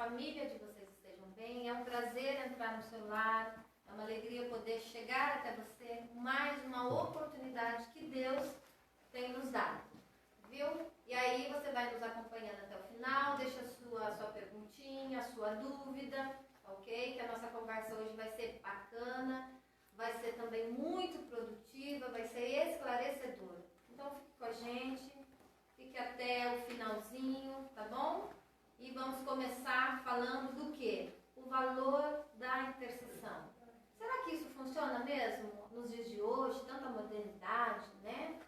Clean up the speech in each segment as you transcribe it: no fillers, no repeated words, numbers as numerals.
família de vocês estejam bem. É um prazer entrar no seu lar. É uma alegria poder chegar até você. Mais uma oportunidade que Deus tem nos dado. Viu? E aí você vai nos acompanhando até o final. Deixa a sua perguntinha, a sua dúvida. Ok? Que a nossa conversa hoje vai ser bacana. Vai ser também muito produtiva. Vai ser esclarecedora. Então fique com a gente. Fique até o finalzinho, tá bom? E vamos começar falando do quê? O valor da intercessão. Será que isso funciona mesmo nos dias de hoje? Tanta modernidade, né?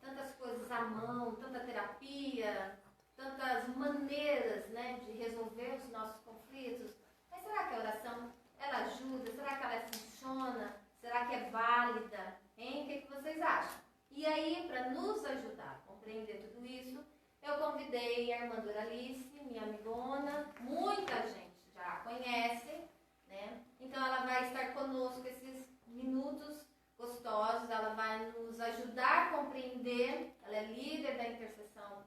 Tantas coisas à mão, tanta terapia, tantas maneiras, né, de resolver os nossos conflitos. Mas será que a oração, ela ajuda? Será que ela funciona? Será que é válida? Hein? O que vocês acham? E aí, para nos ajudar a compreender tudo isso, eu convidei a irmã Doralice, minha amigona, muita gente já a conhece, né? Então ela vai estar conosco esses minutos gostosos, ela vai nos ajudar a compreender, ela é líder da intercessão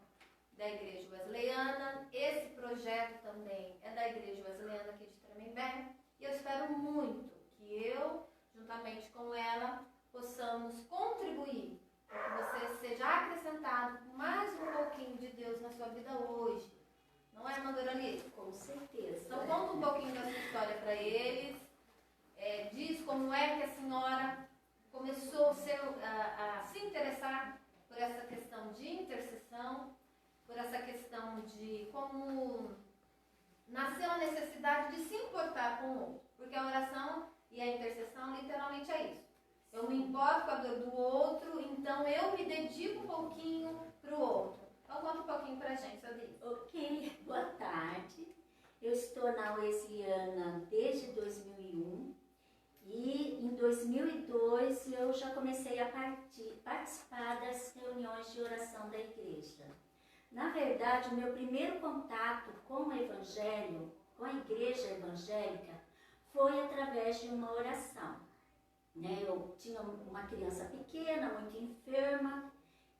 da Igreja Wesleyana, esse projeto também é da Igreja Wesleyana aqui de Tremembé, e eu espero muito que eu, juntamente com ela, possamos contribuir para que você seja acrescentado mais um pouquinho de Deus na sua vida hoje. Não é, irmã Doralice? Com certeza. Então conta um pouquinho da sua história para eles. Diz como é que a senhora começou a se interessar por essa questão de intercessão, por essa questão de como nasceu a necessidade de se importar com o outro. Porque a oração e a intercessão literalmente é isso. Eu me importo com a dor do outro, então eu me dedico um pouquinho para o outro. Então conta um pouquinho para a gente sobre isso. Ok, boa tarde. Eu estou na Wesleyana desde 2001 e em 2002 eu já comecei a participar das reuniões de oração da igreja. Na verdade, o meu primeiro contato com o evangelho, com a igreja evangélica, foi através de uma oração. Eu tinha uma criança pequena, muito enferma,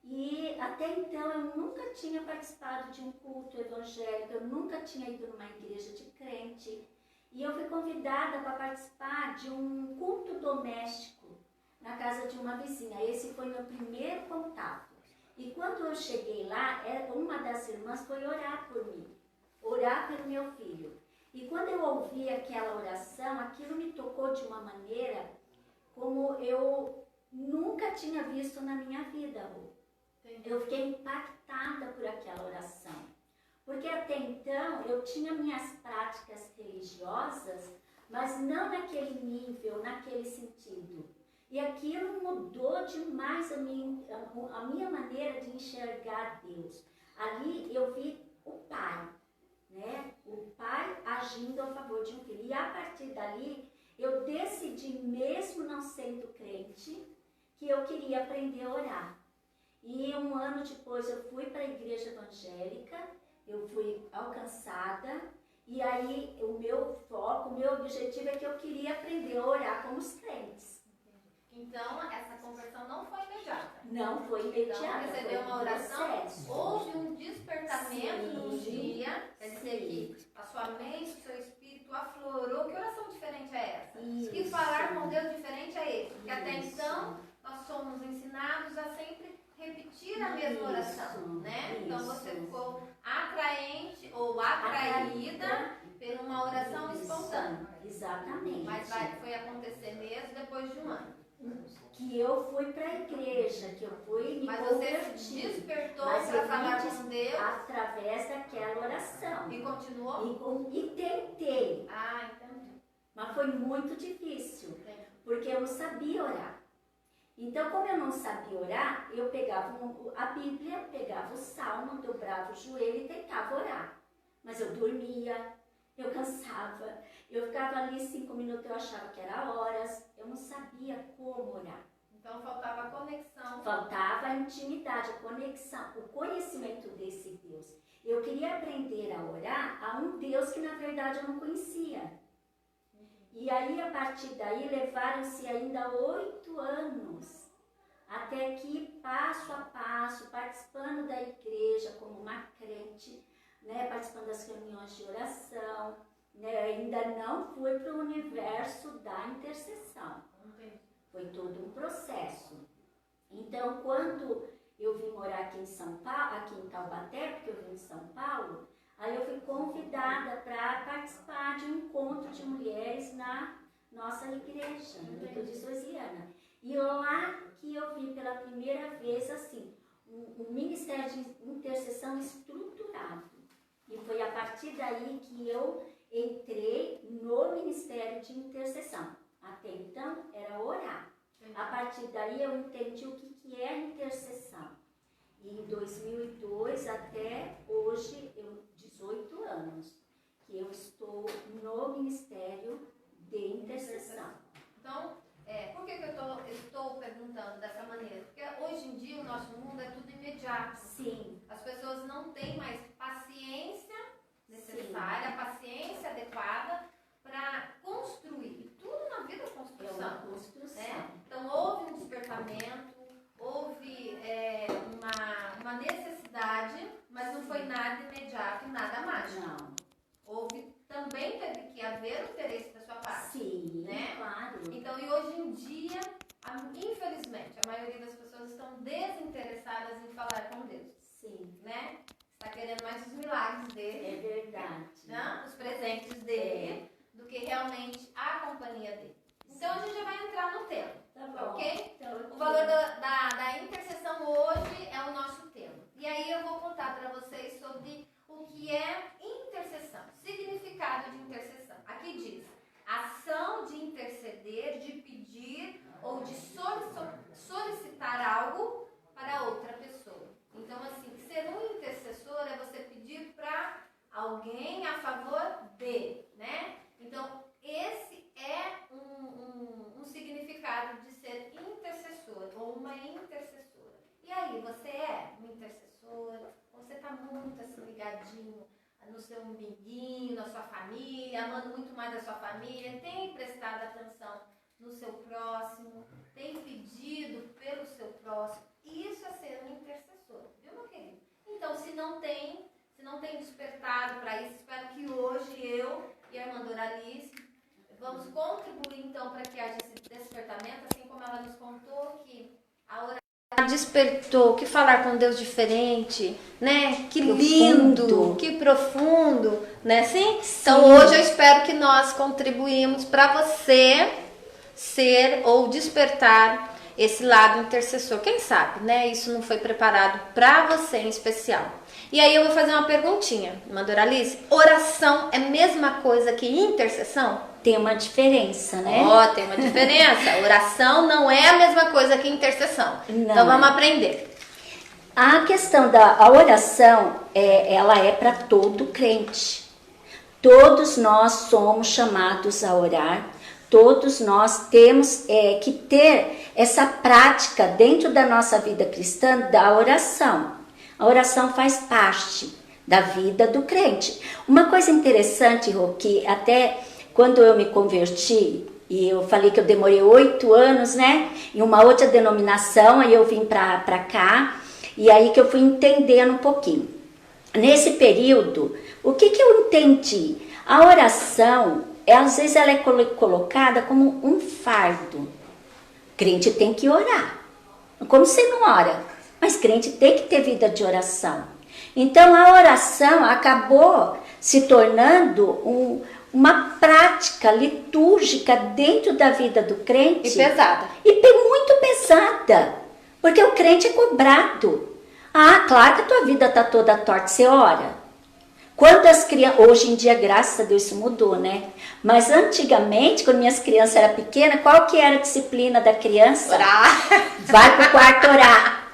e até então eu nunca tinha participado de um culto evangélico, eu nunca tinha ido numa igreja de crente, e eu fui convidada para participar de um culto doméstico na casa de uma vizinha. Esse foi meu primeiro contato. E quando eu cheguei lá, uma das irmãs foi orar por mim, orar pelo meu filho. E quando eu ouvi aquela oração, aquilo me tocou de uma maneira como eu nunca tinha visto na minha vida, Rô. Eu fiquei impactada por aquela oração. Porque até então eu tinha minhas práticas religiosas, mas não naquele nível, naquele sentido. E aquilo mudou demais a minha maneira de enxergar Deus. Ali eu vi o Pai, né? O Pai agindo a favor de um filho. E a partir dali, eu decidi, mesmo não sendo crente, que eu queria aprender a orar. E um ano depois eu fui para a igreja evangélica, eu fui alcançada, e aí o meu foco, o meu objetivo é que eu queria aprender a orar como os crentes. Então, essa conversão não foi imediata. Não foi imediata. Então, recebeu uma oração, processo. Houve um despertamento num dia, quer dizer que a sua mente, o seu espírito aflorou. Que oração diferente é essa? Isso. Que falar com Deus diferente é esse? Porque até então, nós somos ensinados a sempre repetir a mesma oração, né? Então, você ficou atraente ou atraída por uma oração espontânea. Exatamente. Mas foi acontecer mesmo depois de um ano. Que eu fui para a igreja, que eu fui me Mas convertir. você se despertou para falar com Deus através daquela oração. e continuou? E tentei. Ah, entendi. Mas foi muito difícil, porque eu não sabia orar. Então, como eu não sabia orar, eu pegava a Bíblia, pegava o Salmo, dobrava o joelho e tentava orar. Mas eu dormia, eu cansava, eu ficava ali 5 minutos, eu achava que era horas, eu não sabia como orar. Então faltava a conexão. Faltava a intimidade, a conexão, o conhecimento desse Deus. Eu queria aprender a orar a um Deus que na verdade eu não conhecia. E aí, a partir daí, levaram-se ainda 8 anos, até que, passo a passo, participando da igreja como uma crente, né, participando das reuniões de oração, né, ainda não fui para o universo da intercessão. Foi todo um processo. Então, quando eu vim morar aqui em São Paulo, aqui em Taubaté, porque eu vim de São Paulo, aí eu fui convidada para participar de um encontro de mulheres na nossa igreja, Metodista Osiana. E lá que eu vi pela primeira vez, assim, um ministério de intercessão estruturado. E foi a partir daí que eu entrei no ministério de intercessão. Até então, era orar. A partir daí, eu entendi o que é intercessão. E em 2002 até hoje, 18 anos, que eu estou no ministério de intercessão. Então, por que eu estou perguntando dessa maneira? Porque hoje em dia o nosso mundo é tudo imediato. Sim. As pessoas não têm mais paciência necessária, a paciência adequada para construir. E tudo na vida é construção. É uma construção. Né? Então, houve um despertamento, houve uma necessidade, mas não foi nada imediato e nada mágico. Não. Também teve que haver o interesse da sua parte. Sim, né? Claro. Então, e hoje em dia, infelizmente, a maioria das pessoas estão desinteressadas em falar com Deus. Sim. Né? Está querendo mais os milagres dele. É verdade. Né? Os presentes dele, do que realmente a companhia dele. Então, a gente já vai entrar no tema. Tá bom. Ok? Então, O valor da intercessão hoje é o nosso tema. E aí eu vou contar para vocês sobre o que é intercessão, significado de intercessão. Aqui diz, ação de interceder, de pedir ou de solicitar algo para outra pessoa. Então, assim, ser um intercessor é você pedir para alguém a favor de, né? Então, esse é um significado de ser intercessor ou uma intercessora. E aí, você é uma intercessora? Você está muito assim ligadinho no seu umbiguinho, na sua família, amando muito mais a sua família, tem prestado atenção no seu próximo, tem pedido pelo seu próximo. Isso é ser um intercessor, viu, meu querido? Então, se não tem despertado para isso, espero que hoje eu e a irmã Doralice vamos contribuir então para que haja esse despertamento, assim como ela nos contou que a oração despertou, que falar com Deus diferente, né? Que lindo, que profundo, né? Sim? Então hoje eu espero que nós contribuímos para você ser ou despertar esse lado intercessor. Quem sabe, né? Isso não foi preparado para você em especial. E aí eu vou fazer uma perguntinha, irmã Doralice. Oração é a mesma coisa que intercessão? Tem uma diferença, né? Tem uma diferença. Oração não é a mesma coisa que intercessão. Não. Então vamos aprender. A questão da oração, ela é para todo crente. Todos nós somos chamados a orar. Todos nós temos que ter essa prática dentro da nossa vida cristã da oração. A oração faz parte da vida do crente. Uma coisa interessante, Rô, que até quando eu me converti, e eu falei que eu demorei 8 anos, né, em uma outra denominação, aí eu vim pra cá, e aí que eu fui entendendo um pouquinho. Nesse período, o que eu entendi? A oração, às vezes ela é colocada como um fardo. O crente tem que orar. Como você não ora? Mas crente tem que ter vida de oração. Então a oração acabou se tornando uma prática litúrgica dentro da vida do crente. E pesada. E muito pesada. Porque o crente é cobrado. Claro que a tua vida está toda torta, você ora. Quantas crianças... Hoje em dia, graças a Deus, isso mudou, né? Mas antigamente, quando minhas crianças eram pequenas, qual que era a disciplina da criança? Orar. Vai pro quarto orar.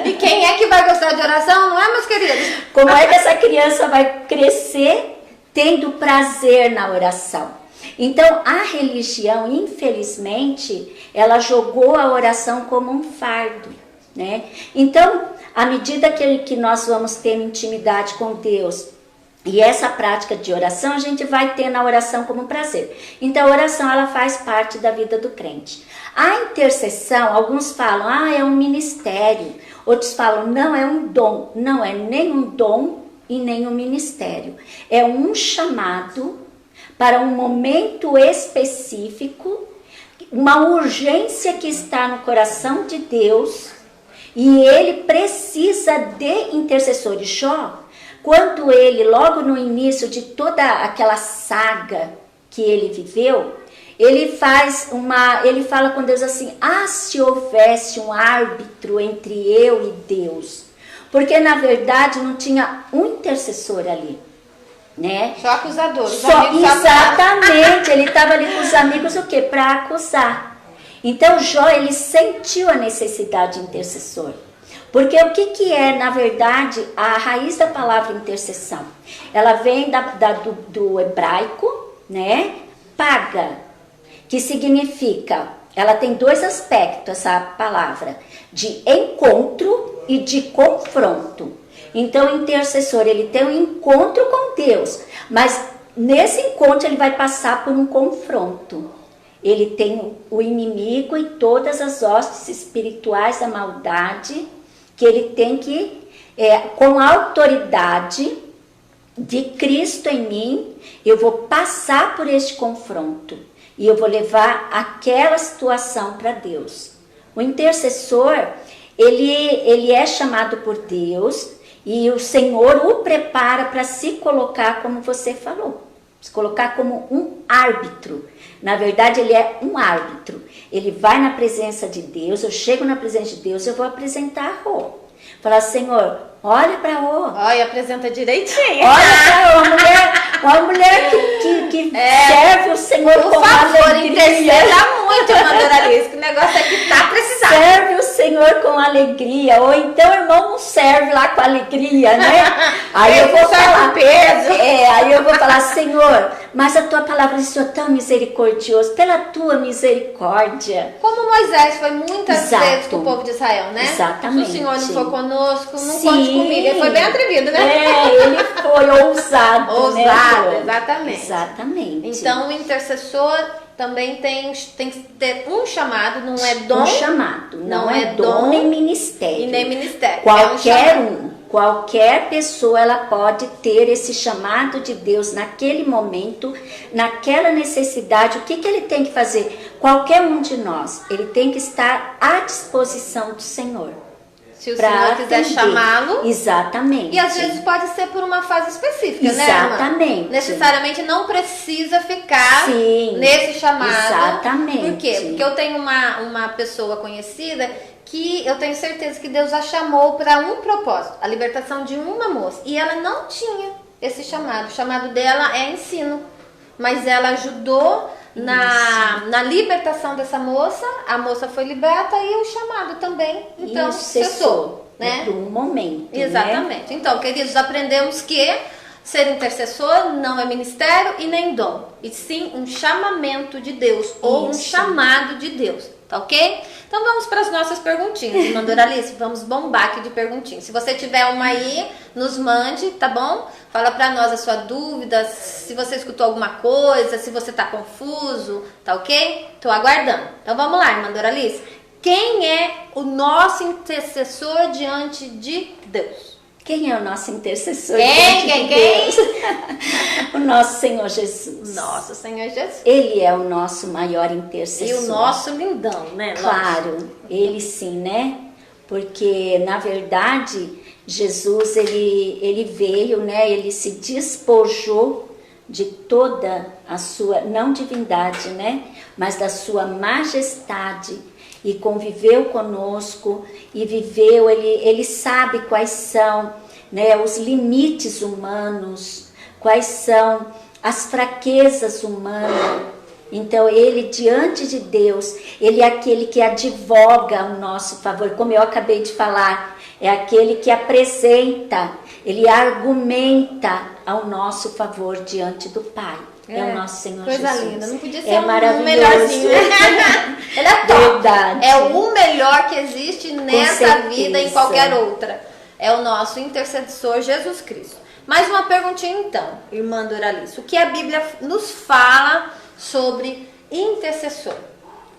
E quem é que vai gostar de oração, não é, meus queridos? Como é que essa criança vai crescer tendo prazer na oração? Então, a religião, infelizmente, ela jogou a oração como um fardo, né? Então, à medida que nós vamos tendo intimidade com Deus e essa prática de oração, a gente vai ter na oração como um prazer. Então, a oração, ela faz parte da vida do crente. A intercessão, alguns falam, é um ministério. Outros falam, não, é um dom. Não é nem um dom e nem um ministério. É um chamado para um momento específico, uma urgência que está no coração de Deus, e ele precisa de intercessores. Jó, quando ele, logo no início de toda aquela saga que ele viveu, ele fala com Deus assim: se houvesse um árbitro entre eu e Deus. Porque na verdade não tinha um intercessor ali, né? Só acusador. Exatamente, ele estava ali com os amigos o quê? Para acusar. Então Jó, ele sentiu a necessidade de intercessor. Porque o que é, na verdade, a raiz da palavra intercessão? Ela vem do hebraico, né? Paga, que significa, ela tem dois aspectos, essa palavra, de encontro e de confronto. Então, o intercessor, ele tem um encontro com Deus, mas nesse encontro ele vai passar por um confronto. Ele tem o inimigo e todas as hostes espirituais da maldade, que ele tem que, com a autoridade de Cristo em mim, eu vou passar por este confronto e eu vou levar aquela situação para Deus. O intercessor, ele é chamado por Deus e o Senhor o prepara para se colocar, como você falou, se colocar como um árbitro. Na verdade, ele é um árbitro. Ele vai na presença de Deus, eu chego na presença de Deus, eu vou apresentar a Rô. Falar: Senhor, olha para a Rô. Olha, apresenta direitinho. Olha para Rô, uma mulher que serve o Senhor com alegria. Interceda muito, irmã Doralice, que o negócio é que tá precisando. Serve o Senhor com alegria. Ou então, irmão, não serve lá com alegria, né? Aí eu vou falar peso. Aí eu vou falar: Senhor, mas a tua palavra diz: Senhor, tão misericordioso, pela tua misericórdia. Como Moisés foi muitas vezes com o povo de Israel, né? Exatamente. Se o Senhor não for conosco, não Sim. conte comigo. Ele foi bem atrevido, né? Ele foi ousado. Ousado, né? Exatamente. Então, o intercessor também tem que ter um chamado, não é dom. Um chamado, não é dom nem ministério. E nem ministério. Qualquer pessoa, ela pode ter esse chamado de Deus naquele momento, naquela necessidade. O que ele tem que fazer? Qualquer um de nós, ele tem que estar à disposição do Senhor. Se o Senhor quiser chamá-lo. Exatamente. E às vezes pode ser por uma fase específica, exatamente, né, irmã? Necessariamente não precisa ficar nesse chamado. Exatamente. Por quê? Porque eu tenho uma pessoa conhecida que eu tenho certeza que Deus a chamou para um propósito, a libertação de uma moça. E ela não tinha esse chamado. O chamado dela é ensino. Mas ela ajudou na libertação dessa moça. A moça foi liberta e o chamado também, então, cessou. Né? Por um momento. Exatamente. Né? Então, queridos, aprendemos que ser intercessor não é ministério e nem dom. E sim um chamamento de Deus ou um chamado de Deus. Tá ok? Então vamos para as nossas perguntinhas, irmã Doralice. Vamos bombar aqui de perguntinhas. Se você tiver uma aí, nos mande, tá bom? Fala para nós a sua dúvida, se você escutou alguma coisa, se você tá confuso, tá ok? Tô aguardando. Então vamos lá, irmã Doralice. Quem é o nosso intercessor diante de Deus? Quem é o nosso intercessor? Quem? O nosso Senhor Jesus. Nosso Senhor Jesus. Ele é o nosso maior intercessor. E o nosso lindão, né? Claro, ele sim, né? Porque, na verdade, Jesus, ele veio, né? Ele se despojou de toda a sua, não divindade, né? Mas da sua majestade. E conviveu conosco e viveu, ele sabe quais são, né, os limites humanos, quais são as fraquezas humanas. Então ele, diante de Deus, ele é aquele que advoga ao nosso favor, como eu acabei de falar, é aquele que apresenta, ele argumenta ao nosso favor diante do Pai. É o nosso Senhor coisa Jesus. Linda, não podia ser maravilhoso. melhorzinho. Ele é top. Verdade. É o melhor que existe nessa vida e em qualquer outra. É o nosso intercessor Jesus Cristo. Mais uma perguntinha então, irmã Doralice. O que a Bíblia nos fala sobre intercessor?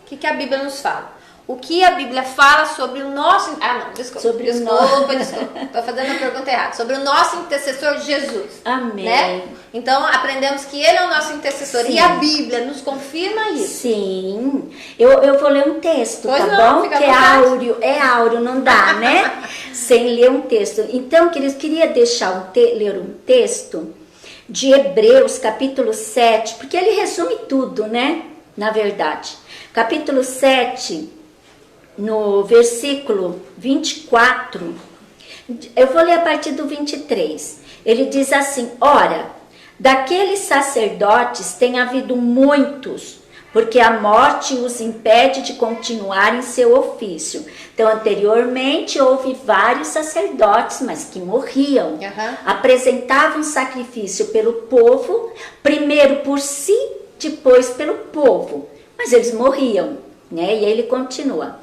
O que a Bíblia nos fala? o que a Bíblia fala sobre o nosso... Ah, não, desculpa. Sobre desculpa. Estou fazendo a pergunta errada. Sobre o nosso intercessor Jesus. Amém. Né? Então, aprendemos que ele é o nosso intercessor. Sim. E a Bíblia nos confirma isso. Sim. Eu vou ler um texto, pois tá não, bom? Que é áureo, não dá, né? Sem ler um texto. Então, queridos, queria deixar ler um texto de Hebreus, capítulo 7, porque ele resume tudo, né? Na verdade. Capítulo 7, no versículo 24, eu vou ler a partir do 23. Ele diz assim: ora, daqueles sacerdotes tem havido muitos, porque a morte os impede de continuar em seu ofício. Então, anteriormente, houve vários sacerdotes, mas que morriam. Apresentavam sacrifício pelo povo, primeiro por si, depois pelo povo. Mas eles morriam, né? E ele continua.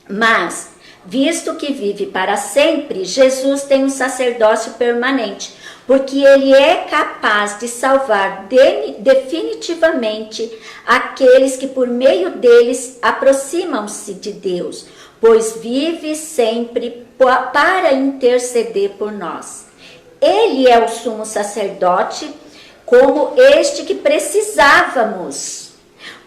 Mas, visto que vive para sempre, Jesus tem um sacerdócio permanente, porque ele é capaz de salvar definitivamente aqueles que por meio deles aproximam-se de Deus, pois vive sempre para interceder por nós. Ele é o sumo sacerdote, como este que precisávamos.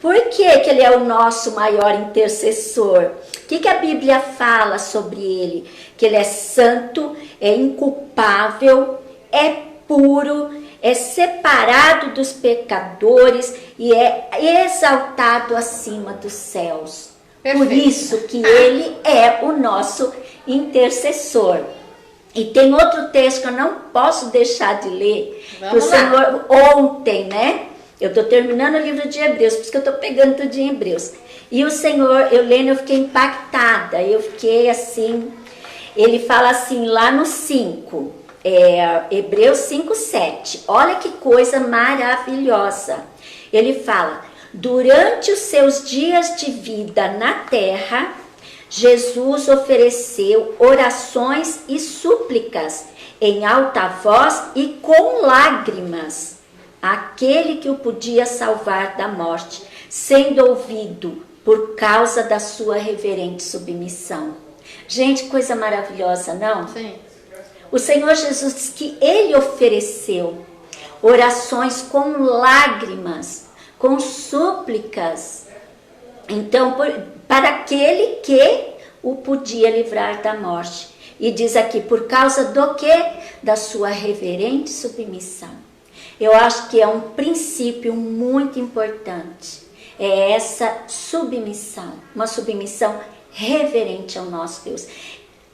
Por que ele é o nosso maior intercessor? O que a Bíblia fala sobre ele? Que ele é santo, é inculpável, é puro, é separado dos pecadores e é exaltado acima dos céus. Perfeito. Por isso que ele é o nosso intercessor. E tem outro texto que eu não posso deixar de ler. Que o Senhor ontem, né? Eu estou terminando o livro de Hebreus, por isso que eu estou pegando tudo em Hebreus. E o Senhor, eu lendo, eu fiquei impactada. Eu fiquei assim, ele fala assim lá no 5, Hebreus 5, 7. Olha que coisa maravilhosa. Ele fala: durante os seus dias de vida na terra, Jesus ofereceu orações e súplicas em alta voz e com lágrimas àquele que o podia salvar da morte, sendo ouvido por causa da sua reverente submissão. Gente, coisa maravilhosa, não? Sim. O Senhor Jesus diz que ele ofereceu orações com lágrimas, com súplicas. Então, para aquele que o podia livrar da morte. E diz aqui, por causa do quê? Da sua reverente submissão. Eu acho que é um princípio muito importante. É essa submissão, uma submissão reverente ao nosso Deus.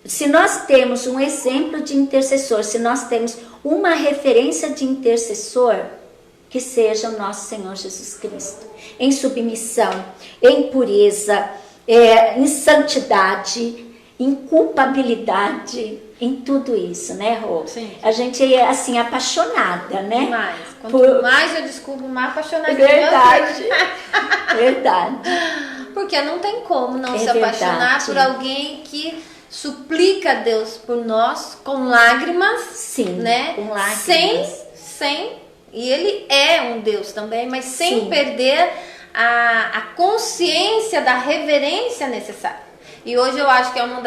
Se nós temos um exemplo de intercessor, se nós temos uma referência de intercessor, que seja o nosso Senhor Jesus Cristo. Em submissão, em pureza, em santidade, em culpabilidade, em tudo isso, né, Rô? Sim. A gente é, assim, apaixonada, né? Demais. Quanto mais eu descubro, mais apaixonada. Verdade. Verdade. Porque não tem como não se apaixonar por alguém que suplica a Deus por nós com lágrimas. Sim, né? com lágrimas. E ele é um Deus também, mas sem perder a consciência da reverência necessária. E hoje eu acho que é um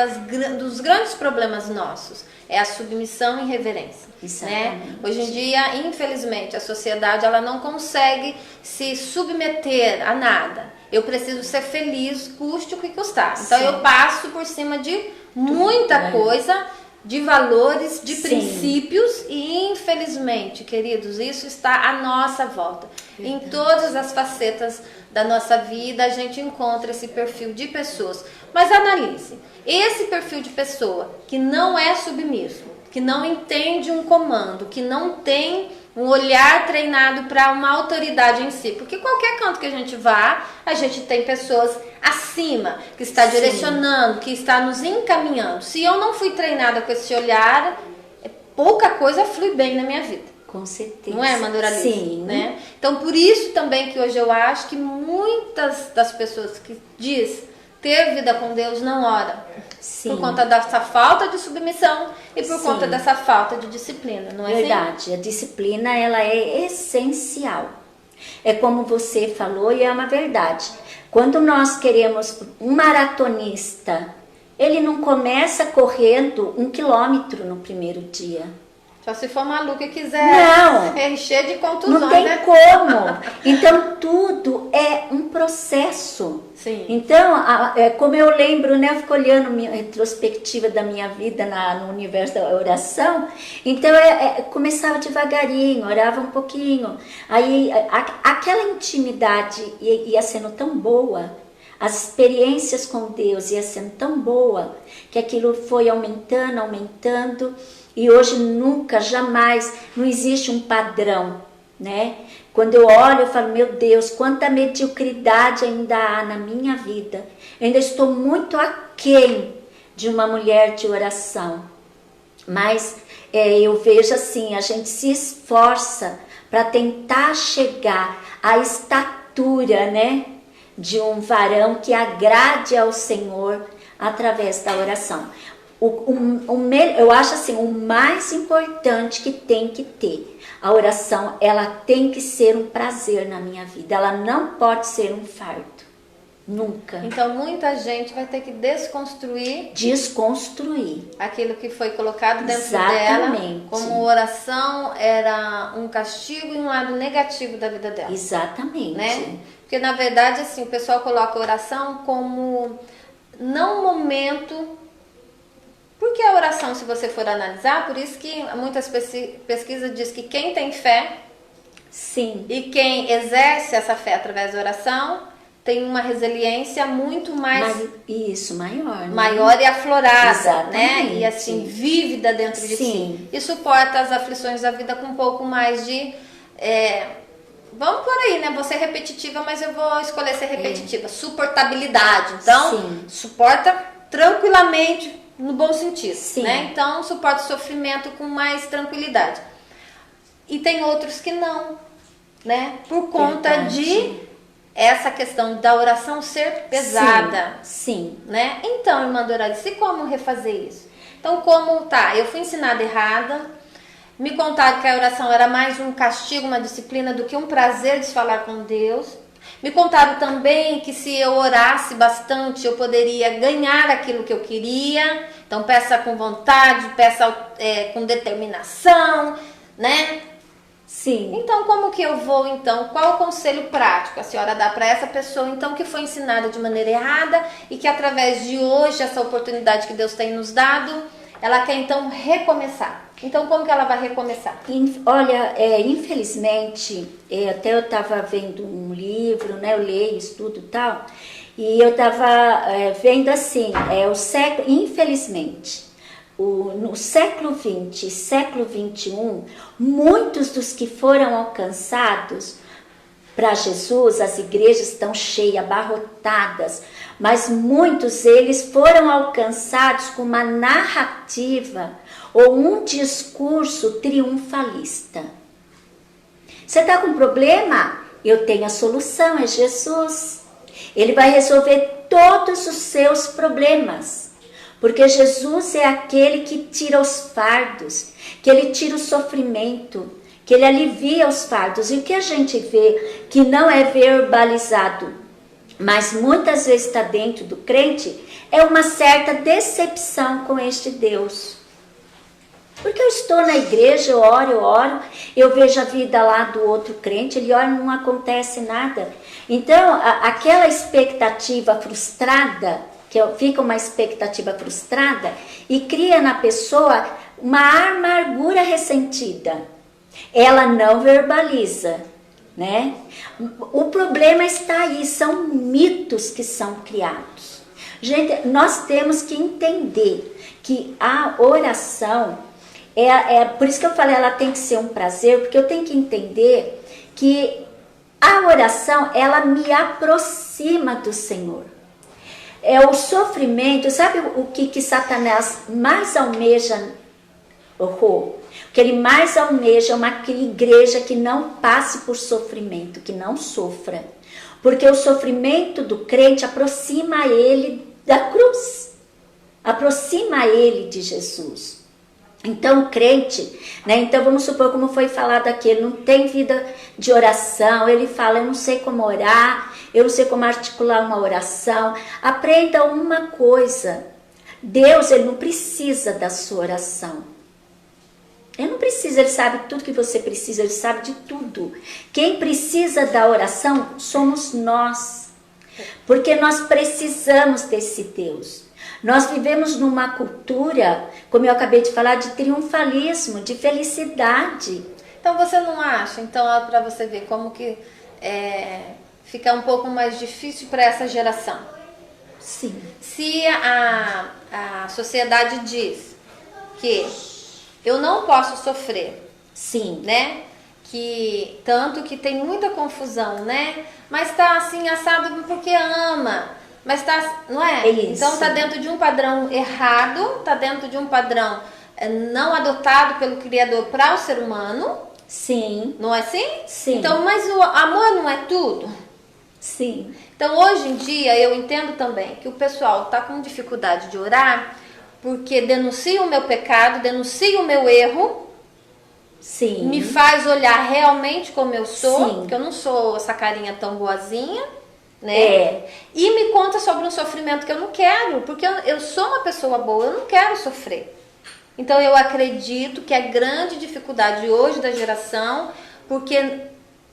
dos grandes problemas nossos, é a submissão e reverência. Né? Hoje em dia, infelizmente, a sociedade ela não consegue se submeter a nada. Eu preciso ser feliz, custe o que custar. Então eu passo por cima de muita coisa, de valores, de princípios e infelizmente, queridos, isso está à nossa volta. Em todas as facetas da nossa vida a gente encontra esse perfil de pessoas. Mas analise, esse perfil de pessoa que não é submisso, que não entende um comando, que não tem um olhar treinado para uma autoridade em si. Porque qualquer canto que a gente vá, a gente tem pessoas acima, que está direcionando, que está nos encaminhando. Se eu não fui treinada com esse olhar, pouca coisa flui bem na minha vida. Com certeza. Não é, Maduralice? Sim. Né? Então, por isso também que hoje eu acho que muitas das pessoas que diz ter vida com Deus não ora. Sim. Por conta dessa falta de submissão e por conta dessa falta de disciplina, não é verdade. assim? A disciplina, ela é essencial. É como você falou e é uma verdade. Quando nós queremos um maratonista, ele não começa correndo 1 quilômetro no primeiro dia. Só se for maluco e quiser encher de contusões, não tem né? como. Então, tudo é um processo. Sim. Então, como eu lembro, né, eu fico olhando a retrospectiva da minha vida no universo da oração. Então, começava devagarinho, orava um pouquinho. Aí, aquela intimidade ia sendo tão boa, as experiências com Deus ia sendo tão boa, que aquilo foi aumentando, aumentando. E hoje nunca, jamais, não existe um padrão, né? Quando eu olho, eu falo, meu Deus, quanta mediocridade ainda há na minha vida. Eu ainda estou muito aquém de uma mulher de oração. Mas eu vejo assim, a gente se esforça para tentar chegar à estatura, né, de um varão que agrade ao Senhor através da oração. Eu acho assim, o mais importante que tem que ter, a oração, ela tem que ser um prazer na minha vida, ela não pode ser um fardo, nunca. Então muita gente vai ter que desconstruir aquilo que foi colocado dentro dela, como oração era um castigo e um lado negativo da vida dela. Exatamente. Né? Porque na verdade assim, o pessoal coloca a oração como não um momento. Porque a oração, se você for analisar, por isso que muitas pesquisas dizem que quem tem fé, sim, e quem exerce essa fé através da oração, tem uma resiliência muito mais... maior e aflorada, exatamente, né? E assim, vívida dentro de si. E suporta as aflições da vida com um pouco mais de... vamos por aí, né? Vou ser repetitiva, mas eu vou escolher ser repetitiva. Suportabilidade. Então, suporta tranquilamente... no bom sentido, né? Então, suporta o sofrimento com mais tranquilidade. E tem outros que não, né? Por conta de essa questão da oração ser pesada. Sim. Né? Então, irmã Doralice, e como refazer isso? Então, eu fui ensinada errada, me contaram que a oração era mais um castigo, uma disciplina, do que um prazer de falar com Deus. Me contaram também que se eu orasse bastante, eu poderia ganhar aquilo que eu queria. Então, peça com vontade, peça com determinação, né? Sim. Então, como que eu vou, então? Qual o conselho prático a senhora dá para essa pessoa, então, que foi ensinada de maneira errada e que, através de hoje, essa oportunidade que Deus tem nos dado, ela quer, então, recomeçar? Então, como que ela vai recomeçar? Olha, infelizmente, até eu estava vendo um livro, né? Eu leio, estudo e tal, e eu estava vendo assim, infelizmente, no século XX e século XXI, muitos dos que foram alcançados para Jesus, as igrejas estão cheias, abarrotadas, mas muitos eles foram alcançados com uma narrativa ou um discurso triunfalista. Você está com problema? Eu tenho a solução, é Jesus. Ele vai resolver todos os seus problemas. Porque Jesus é aquele que tira os fardos, que ele tira o sofrimento, que ele alivia os fardos. E o que a gente vê que não é verbalizado, mas muitas vezes está dentro do crente, é uma certa decepção com este Deus. Porque eu estou na igreja, eu oro, eu vejo a vida lá do outro crente, ele ora e não acontece nada. Então, aquela expectativa frustrada, fica uma expectativa frustrada e cria na pessoa uma amargura ressentida. Ela não verbaliza, né? O problema está aí, são mitos que são criados. Gente, nós temos que entender que a oração... por isso que eu falei, ela tem que ser um prazer, porque eu tenho que entender que a oração, ela me aproxima do Senhor. O sofrimento, sabe o que Satanás mais almeja? O que ele mais almeja é uma igreja que não passe por sofrimento, que não sofra. Porque o sofrimento do crente aproxima ele da cruz, aproxima ele de Jesus. Então, o crente, né? Então, vamos supor, como foi falado aqui, ele não tem vida de oração, ele fala, eu não sei como orar, eu não sei como articular uma oração. Aprenda uma coisa, Deus, ele não precisa da sua oração. Ele não precisa, ele sabe tudo que você precisa, ele sabe de tudo. Quem precisa da oração somos nós, porque nós precisamos desse Deus. Nós vivemos numa cultura, como eu acabei de falar, de triunfalismo, de felicidade. Então você não acha, então para você ver como que fica um pouco mais difícil para essa geração? Sim. Se a sociedade diz que eu não posso sofrer, sim, né? Que tanto que tem muita confusão, né? Mas tá assim assado porque ama. Mas tá, não é? Isso. Então tá dentro de um padrão errado, tá dentro de um padrão não adotado pelo Criador para o ser humano. Sim. Não é assim? Sim. Então, mas o amor não é tudo? Sim. Então, hoje em dia, eu entendo também que o pessoal tá com dificuldade de orar porque denuncia o meu pecado, denuncia o meu erro. Sim. Me faz olhar realmente como eu sou, sim, porque eu não sou essa carinha tão boazinha, né? E me conta sobre um sofrimento que eu não quero, porque eu sou uma pessoa boa, eu não quero sofrer. Então eu acredito que a grande dificuldade hoje da geração, porque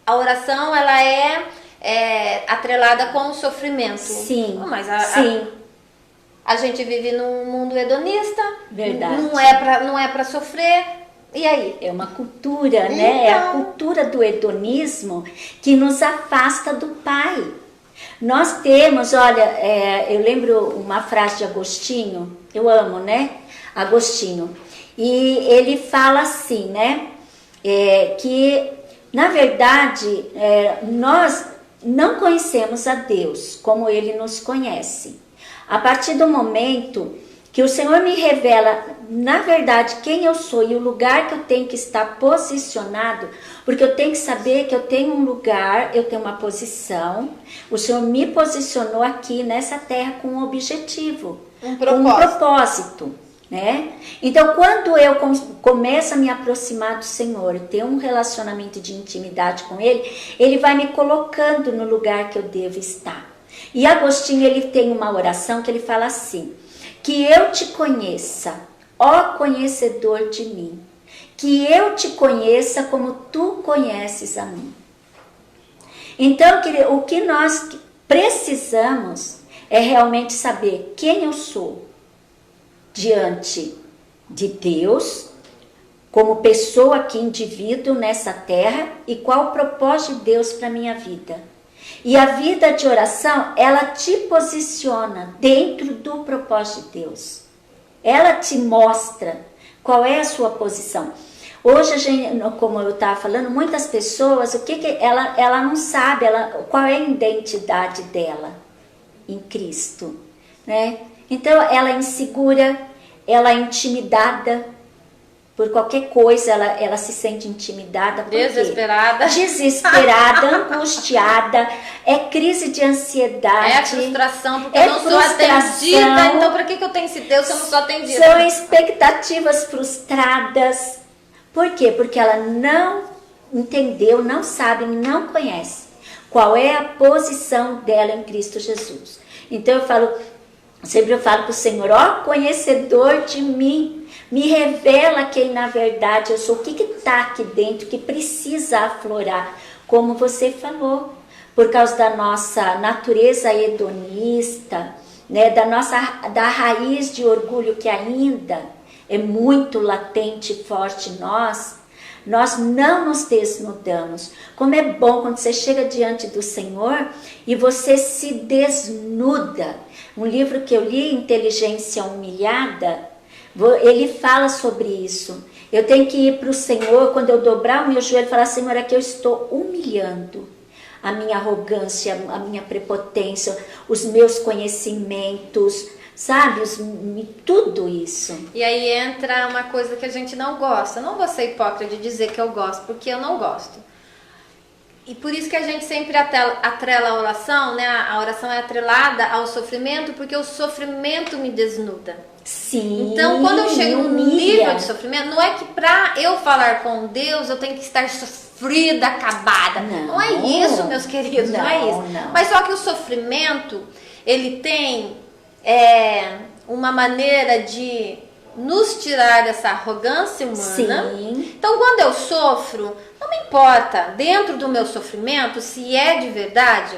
a oração ela é atrelada com o sofrimento. Sim. Mas sim. A gente vive num mundo hedonista. Verdade. Não é para sofrer. E aí? É uma cultura, né? É a cultura do hedonismo que nos afasta do Pai. Nós temos, olha, eu lembro uma frase de Agostinho, eu amo, né? Agostinho. E ele fala assim, né? Que, na verdade, nós não conhecemos a Deus como Ele nos conhece. A partir do momento que o Senhor me revela, na verdade, quem eu sou e o lugar que eu tenho que estar posicionado, porque eu tenho que saber que eu tenho um lugar, eu tenho uma posição. O Senhor me posicionou aqui nessa terra com um objetivo, com um propósito, né? Então, quando eu começo a me aproximar do Senhor, ter um relacionamento de intimidade com Ele, Ele vai me colocando no lugar que eu devo estar. E Agostinho, ele tem uma oração que ele fala assim: que eu te conheça, ó conhecedor de mim, que eu te conheça como tu conheces a mim. Então, o que nós precisamos é realmente saber quem eu sou diante de Deus, como pessoa aqui, indivíduo nessa terra, e qual o propósito de Deus para a minha vida. E a vida de oração, ela te posiciona dentro do propósito de Deus. Ela te mostra qual é a sua posição. Hoje, a gente, como eu estava falando, muitas pessoas, ela não sabe qual é a identidade dela em Cristo, né? Então, ela é insegura, ela é intimidada por qualquer coisa, ela se sente intimidada. Por Desesperada. Quê? Desesperada, angustiada, é crise de ansiedade. É frustração, porque eu não sou atendida. Então, para que eu tenho esse Deus se eu não sou atendida? São expectativas frustradas. Por quê? Porque ela não entendeu, não sabe, não conhece qual é a posição dela em Cristo Jesus. Então, sempre eu falo para o Senhor, ó conhecedor de mim, me revela quem na verdade eu sou, o que está aqui dentro que precisa aflorar, como você falou, por causa da nossa natureza hedonista, né, da raiz de orgulho que ainda é muito latente e forte em nós não nos desnudamos. Como é bom quando você chega diante do Senhor e você se desnuda. Um livro que eu li, Inteligência Humilhada, ele fala sobre isso. Eu tenho que ir para o Senhor, quando eu dobrar o meu joelho e falar: Senhor, aqui eu estou humilhando a minha arrogância, a minha prepotência, os meus conhecimentos, sabe? Tudo isso. E aí entra uma coisa que a gente não gosta. Eu não vou ser hipócrita de dizer que eu gosto, porque eu não gosto. E por isso que a gente sempre atrela a oração, né? A oração é atrelada ao sofrimento, porque o sofrimento me desnuda. Sim. Então, quando eu chego num nível de sofrimento, não é que pra eu falar com Deus eu tenho que estar sofrida, acabada. Não é isso, meus queridos, não é isso. Não. Mas só que o sofrimento, ele tem uma maneira de nos tirar dessa arrogância humana. Sim. Então, quando eu sofro, não me importa, dentro do meu sofrimento, se é de verdade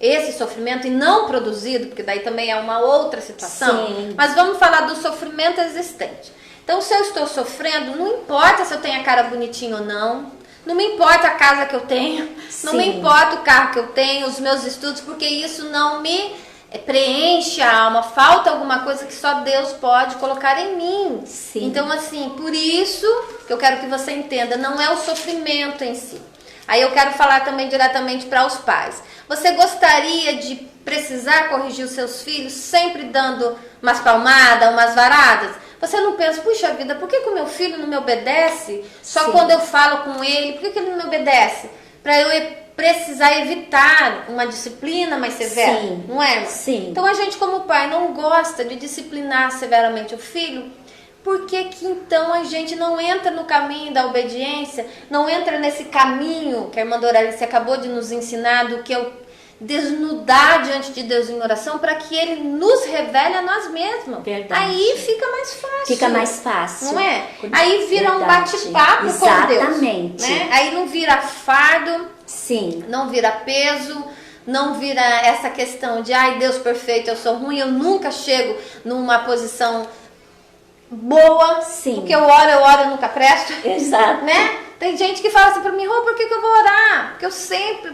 esse sofrimento e não produzido, porque daí também é uma outra situação. Sim. Mas vamos falar do sofrimento existente. Então, se eu estou sofrendo, não importa se eu tenho a cara bonitinha ou não, não me importa a casa que eu tenho, não me importa o carro que eu tenho, os meus estudos, porque isso não me preenche a alma, falta alguma coisa que só Deus pode colocar em mim. Sim. Então, assim, por isso que eu quero que você entenda, não é o sofrimento em si. Aí eu quero falar também diretamente para os pais. Você gostaria de precisar corrigir os seus filhos sempre dando umas palmadas, umas varadas? Você não pensa, puxa vida, por que o meu filho não me obedece? Só Sim. quando eu falo com ele, por que ele não me obedece? Para eu precisar evitar uma disciplina mais severa, Sim. não é? Sim. Então a gente como pai não gosta de disciplinar severamente o filho, por que que então a gente não entra no caminho da obediência, não entra nesse caminho que a irmã Doralice acabou de nos ensinar, do que é o desnudar diante de Deus em oração, para que Ele nos revele a nós mesmos. Verdade. Aí fica mais fácil. Fica mais fácil. Não é? Aí vira um bate-papo com Deus. Exatamente. Né? Aí não vira fardo, Sim. não vira peso, não vira essa questão de, ai, Deus perfeito, eu sou ruim, eu nunca chego numa posição boa. Sim. Porque eu oro, eu nunca presto. Exato. Né? Tem gente que fala assim pra mim, por que eu vou orar?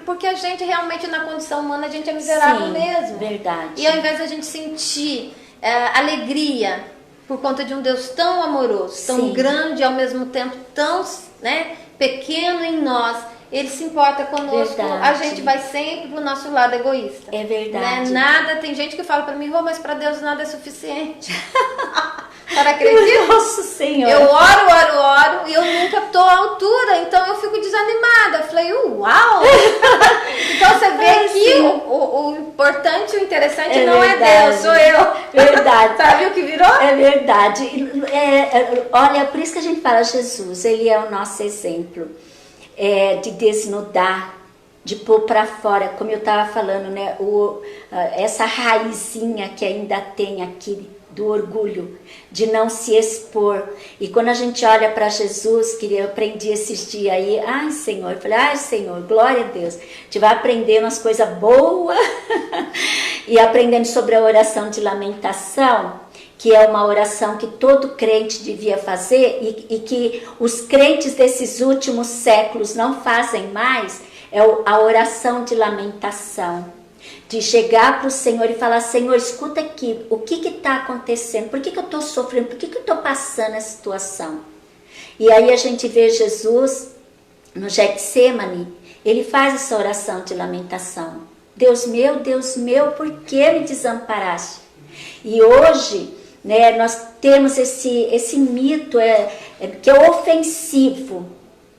Porque a gente realmente, na condição humana, a gente é miserável. Sim, mesmo. Verdade. E ao invés de a gente sentir alegria por conta de um Deus tão amoroso, tão Sim. grande, ao mesmo tempo tão, né, pequeno em nós, Ele se importa conosco, verdade. A gente vai sempre pro nosso lado egoísta. É verdade. Né? Nada, tem gente que fala pra mim, mas pra Deus nada é suficiente. Para acreditar? Nossa Senhora. Eu oro e eu nunca tô à altura, então eu fico desanimada. Eu falei, uau! Então você vê que o importante, o interessante não verdade. É Deus, sou eu. Verdade. Sabe o que virou? É verdade. Olha, por isso que a gente fala Jesus, Ele é o nosso exemplo de desnudar, de pôr para fora, como eu estava falando, né? Essa raizinha que ainda tem aqui do orgulho, de não se expor. E quando a gente olha para Jesus, que eu aprendi esses dias aí, ai Senhor, eu falei, ai Senhor, glória a Deus, a gente vai aprendendo umas coisas boas e aprendendo sobre a oração de lamentação, que é uma oração que todo crente devia fazer e que os crentes desses últimos séculos não fazem mais, é a oração de lamentação. De chegar para o Senhor e falar, Senhor, escuta aqui, o que está acontecendo? Por que eu estou sofrendo? Por que eu estou passando essa situação? E aí a gente vê Jesus no Getsemane, ele faz essa oração de lamentação. Deus meu, por que me desamparaste? E hoje, né, nós temos esse mito que é ofensivo,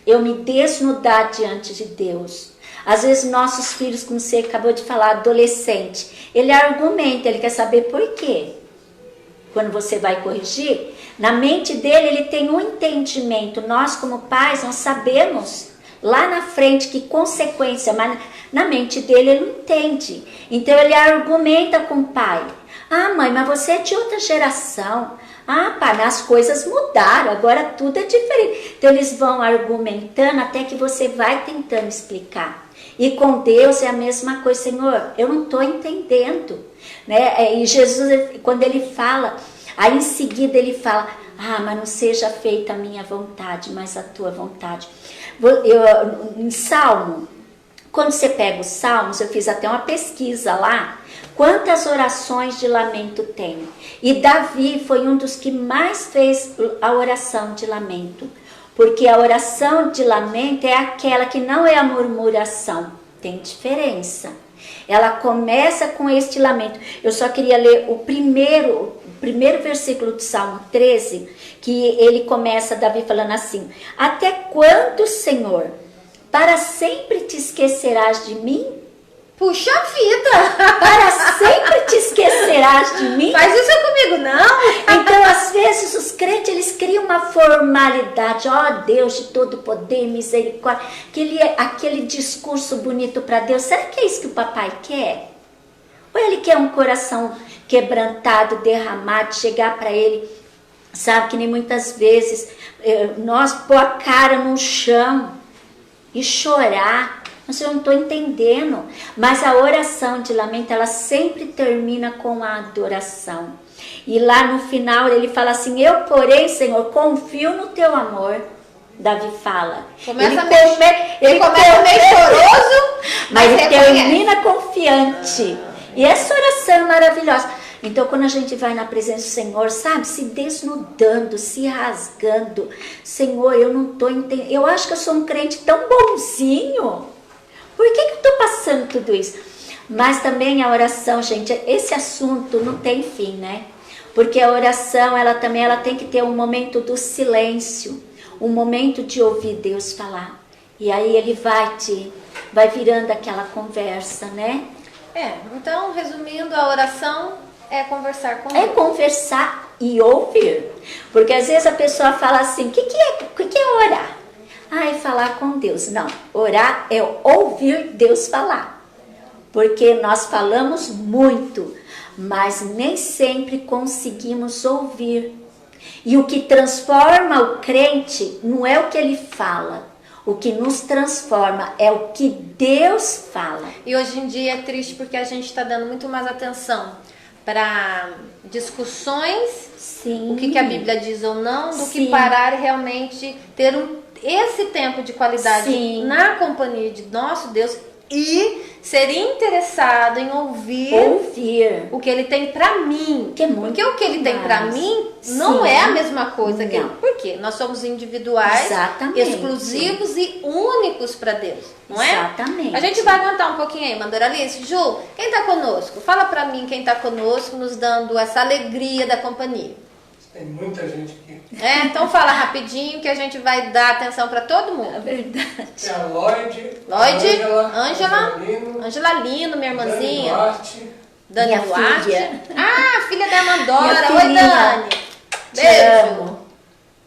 eu me desnudar diante de Deus. Às vezes nossos filhos, como você acabou de falar, adolescente, ele argumenta, ele quer saber por quê. Quando você vai corrigir, na mente dele ele tem um entendimento. Nós como pais não sabemos lá na frente que consequência, mas na mente dele ele não entende. Então ele argumenta com o pai. Ah mãe, mas você é de outra geração. Ah pai, as coisas mudaram, agora tudo é diferente. Então eles vão argumentando até que você vai tentando explicar. E com Deus é a mesma coisa, Senhor, eu não estou entendendo, né? E Jesus, quando ele fala, aí em seguida ele fala, mas não seja feita a minha vontade, mas a tua vontade. Em Salmo, quando você pega os Salmos, eu fiz até uma pesquisa lá, quantas orações de lamento tem. E Davi foi um dos que mais fez a oração de lamento. Porque a oração de lamento é aquela que não é a murmuração. Tem diferença. Ela começa com este lamento. Eu só queria ler o primeiro versículo do Salmo 13, que ele começa, Davi falando assim, até quando, Senhor, para sempre te esquecerás de mim? Puxa vida! Para sempre te esquecerás de mim? Faz isso comigo, não? Então, às vezes, os crentes, eles criam uma formalidade. Ó Deus de todo poder e misericórdia. Aquele discurso bonito para Deus. Será que é isso que o papai quer? Ou ele quer um coração quebrantado, derramado, chegar para ele, sabe, que nem muitas vezes nós pôr a cara no chão e chorar. Mas eu não estou entendendo. Mas a oração de lamento, ela sempre termina com a adoração. E lá no final ele fala assim, eu porém, Senhor, confio no teu amor. Davi fala. Ele começa meio choroso, mas ele termina confiante. E essa oração é maravilhosa. Então, quando a gente vai na presença do Senhor, sabe, se desnudando, se rasgando. Senhor, eu não estou entendendo. Eu acho que eu sou um crente tão bonzinho. Por que eu estou passando tudo isso? Mas também a oração, gente, esse assunto não tem fim, né? Porque a oração, ela tem que ter um momento do silêncio. Um momento de ouvir Deus falar. E aí ele vai virando aquela conversa, né? Então, resumindo, a oração é conversar com Deus. É conversar e ouvir. Porque às vezes a pessoa fala assim, o que é orar? É falar com Deus. Não, orar é ouvir Deus falar. Porque nós falamos muito, mas nem sempre conseguimos ouvir. E o que transforma o crente não é o que ele fala. O que nos transforma é o que Deus fala. E hoje em dia é triste porque a gente está dando muito mais atenção para discussões, sim, o que a Bíblia diz ou não, do que parar e realmente ter esse tempo de qualidade na companhia de nosso Deus e ser interessado em ouvir o que ele tem pra mim. Porque o que ele tem pra mim não é a mesma coisa que ele. Por quê? Nós somos individuais, exclusivos e únicos pra Deus, não é? Exatamente. A gente vai aguentar um pouquinho aí, Mandoralice. Ju, quem tá conosco? Fala pra mim quem tá conosco, nos dando essa alegria da companhia. Tem muita gente aqui. Então fala rapidinho que a gente vai dar atenção pra todo mundo. É verdade. Tem a Lloyd, Ângela Lino, minha irmãzinha. Dani Dani Duarte. Filha. Filha da Amandora. Oi, Dani. Beijo.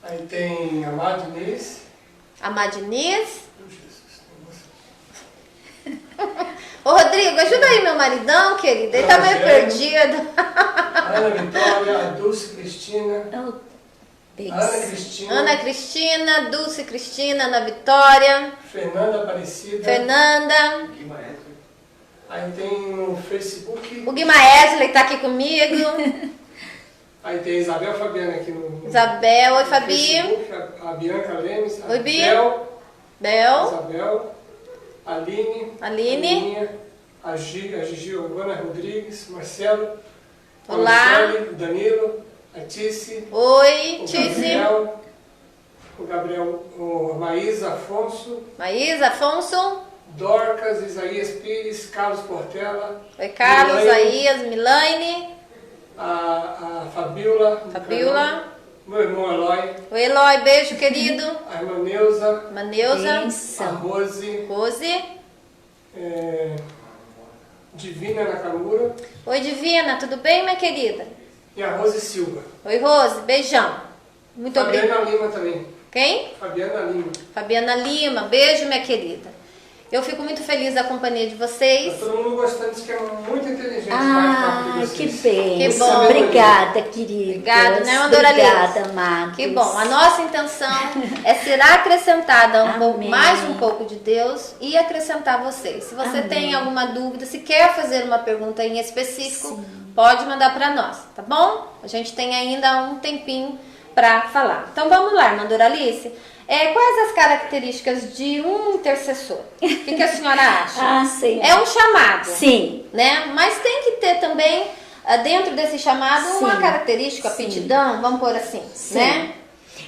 Aí tem a Madiniz. A Madiniz. Ô, Rodrigo, ajuda aí meu maridão, querido. Ele tá meio perdido. Ana Vitória, a Dulce Cristina. Ana Cristina, Dulce Cristina, Ana Vitória. Fernanda Aparecida. Fernanda. Aí tem no Facebook. O Guimaesley tá aqui comigo. Aí tem Isabel Fabiana aqui no Isabel, oi Fabi. Facebook, a Bianca Lemes. Oi, Bi. Bel. Isabel. Aline. Aninha, a Gigi Urbana Rodrigues. Marcelo. Olá. O Danilo. A Tice. Oi, Tice. O Gabriel. O Maísa Afonso. Dorcas, Isaías Pires, Carlos Portela. Oi, Carlos, Isaías, Milane. A Fabiola. Meu irmão Eloy. Oi, Eloy, beijo, querido. A irmã Neuza. Isso. A Rose. Divina Nakamura. Oi, Divina, tudo bem, minha querida? E a Rose Silva. Oi, Rose, beijão. Muito obrigada. Fabiana Lima também. Quem? Fabiana Lima, beijo, minha querida. Eu fico muito feliz da companhia de vocês. Tá todo mundo gostando, diz que é muito inteligente. Que bem. Que bom. Obrigada, querida. Obrigada, né, Mandoralice? Obrigada, amados. Que bom. A nossa intenção é ser acrescentada mais um pouco de Deus e acrescentar vocês. Se você tem alguma dúvida, se quer fazer uma pergunta em específico, pode mandar para nós, tá bom? A gente tem ainda um tempinho para falar. Então vamos lá, Mandoralice. Quais as características de um intercessor? O que a senhora acha? Sim. É um chamado. Sim. Né? Mas tem que ter também, dentro desse chamado, uma característica, aptidão, vamos pôr assim, né?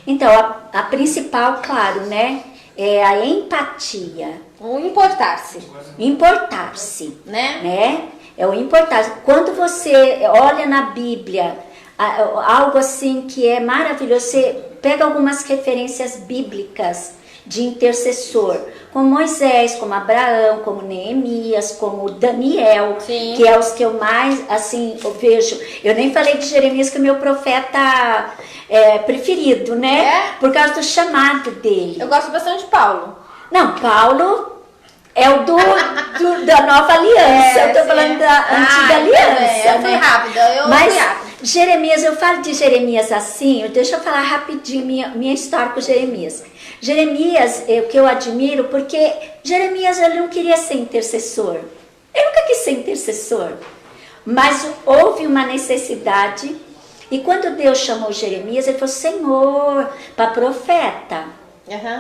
Então, a principal, claro, né? É a empatia. O importar-se. Importar-se. Né? É o importar-se. Quando você olha na Bíblia, algo assim que é maravilhoso, você pega algumas referências bíblicas de intercessor, como Moisés, como Abraão, como Neemias, como Daniel, Sim. que é os que eu mais, assim, eu vejo. Eu nem falei de Jeremias, que é o meu profeta preferido, né? É? Por causa do chamado dele. Eu gosto bastante de Paulo. Não, Paulo é o da nova aliança. Eu tô falando da antiga aliança, Eu fui né? rápida, eu Mas fui rápida. Jeremias, eu falo de Jeremias assim, deixa eu falar rapidinho minha história com Jeremias. Jeremias, o que eu admiro, porque Jeremias ele não queria ser intercessor. Ele nunca quis ser intercessor. Mas houve uma necessidade, e quando Deus chamou Jeremias, ele falou, Senhor, para profeta.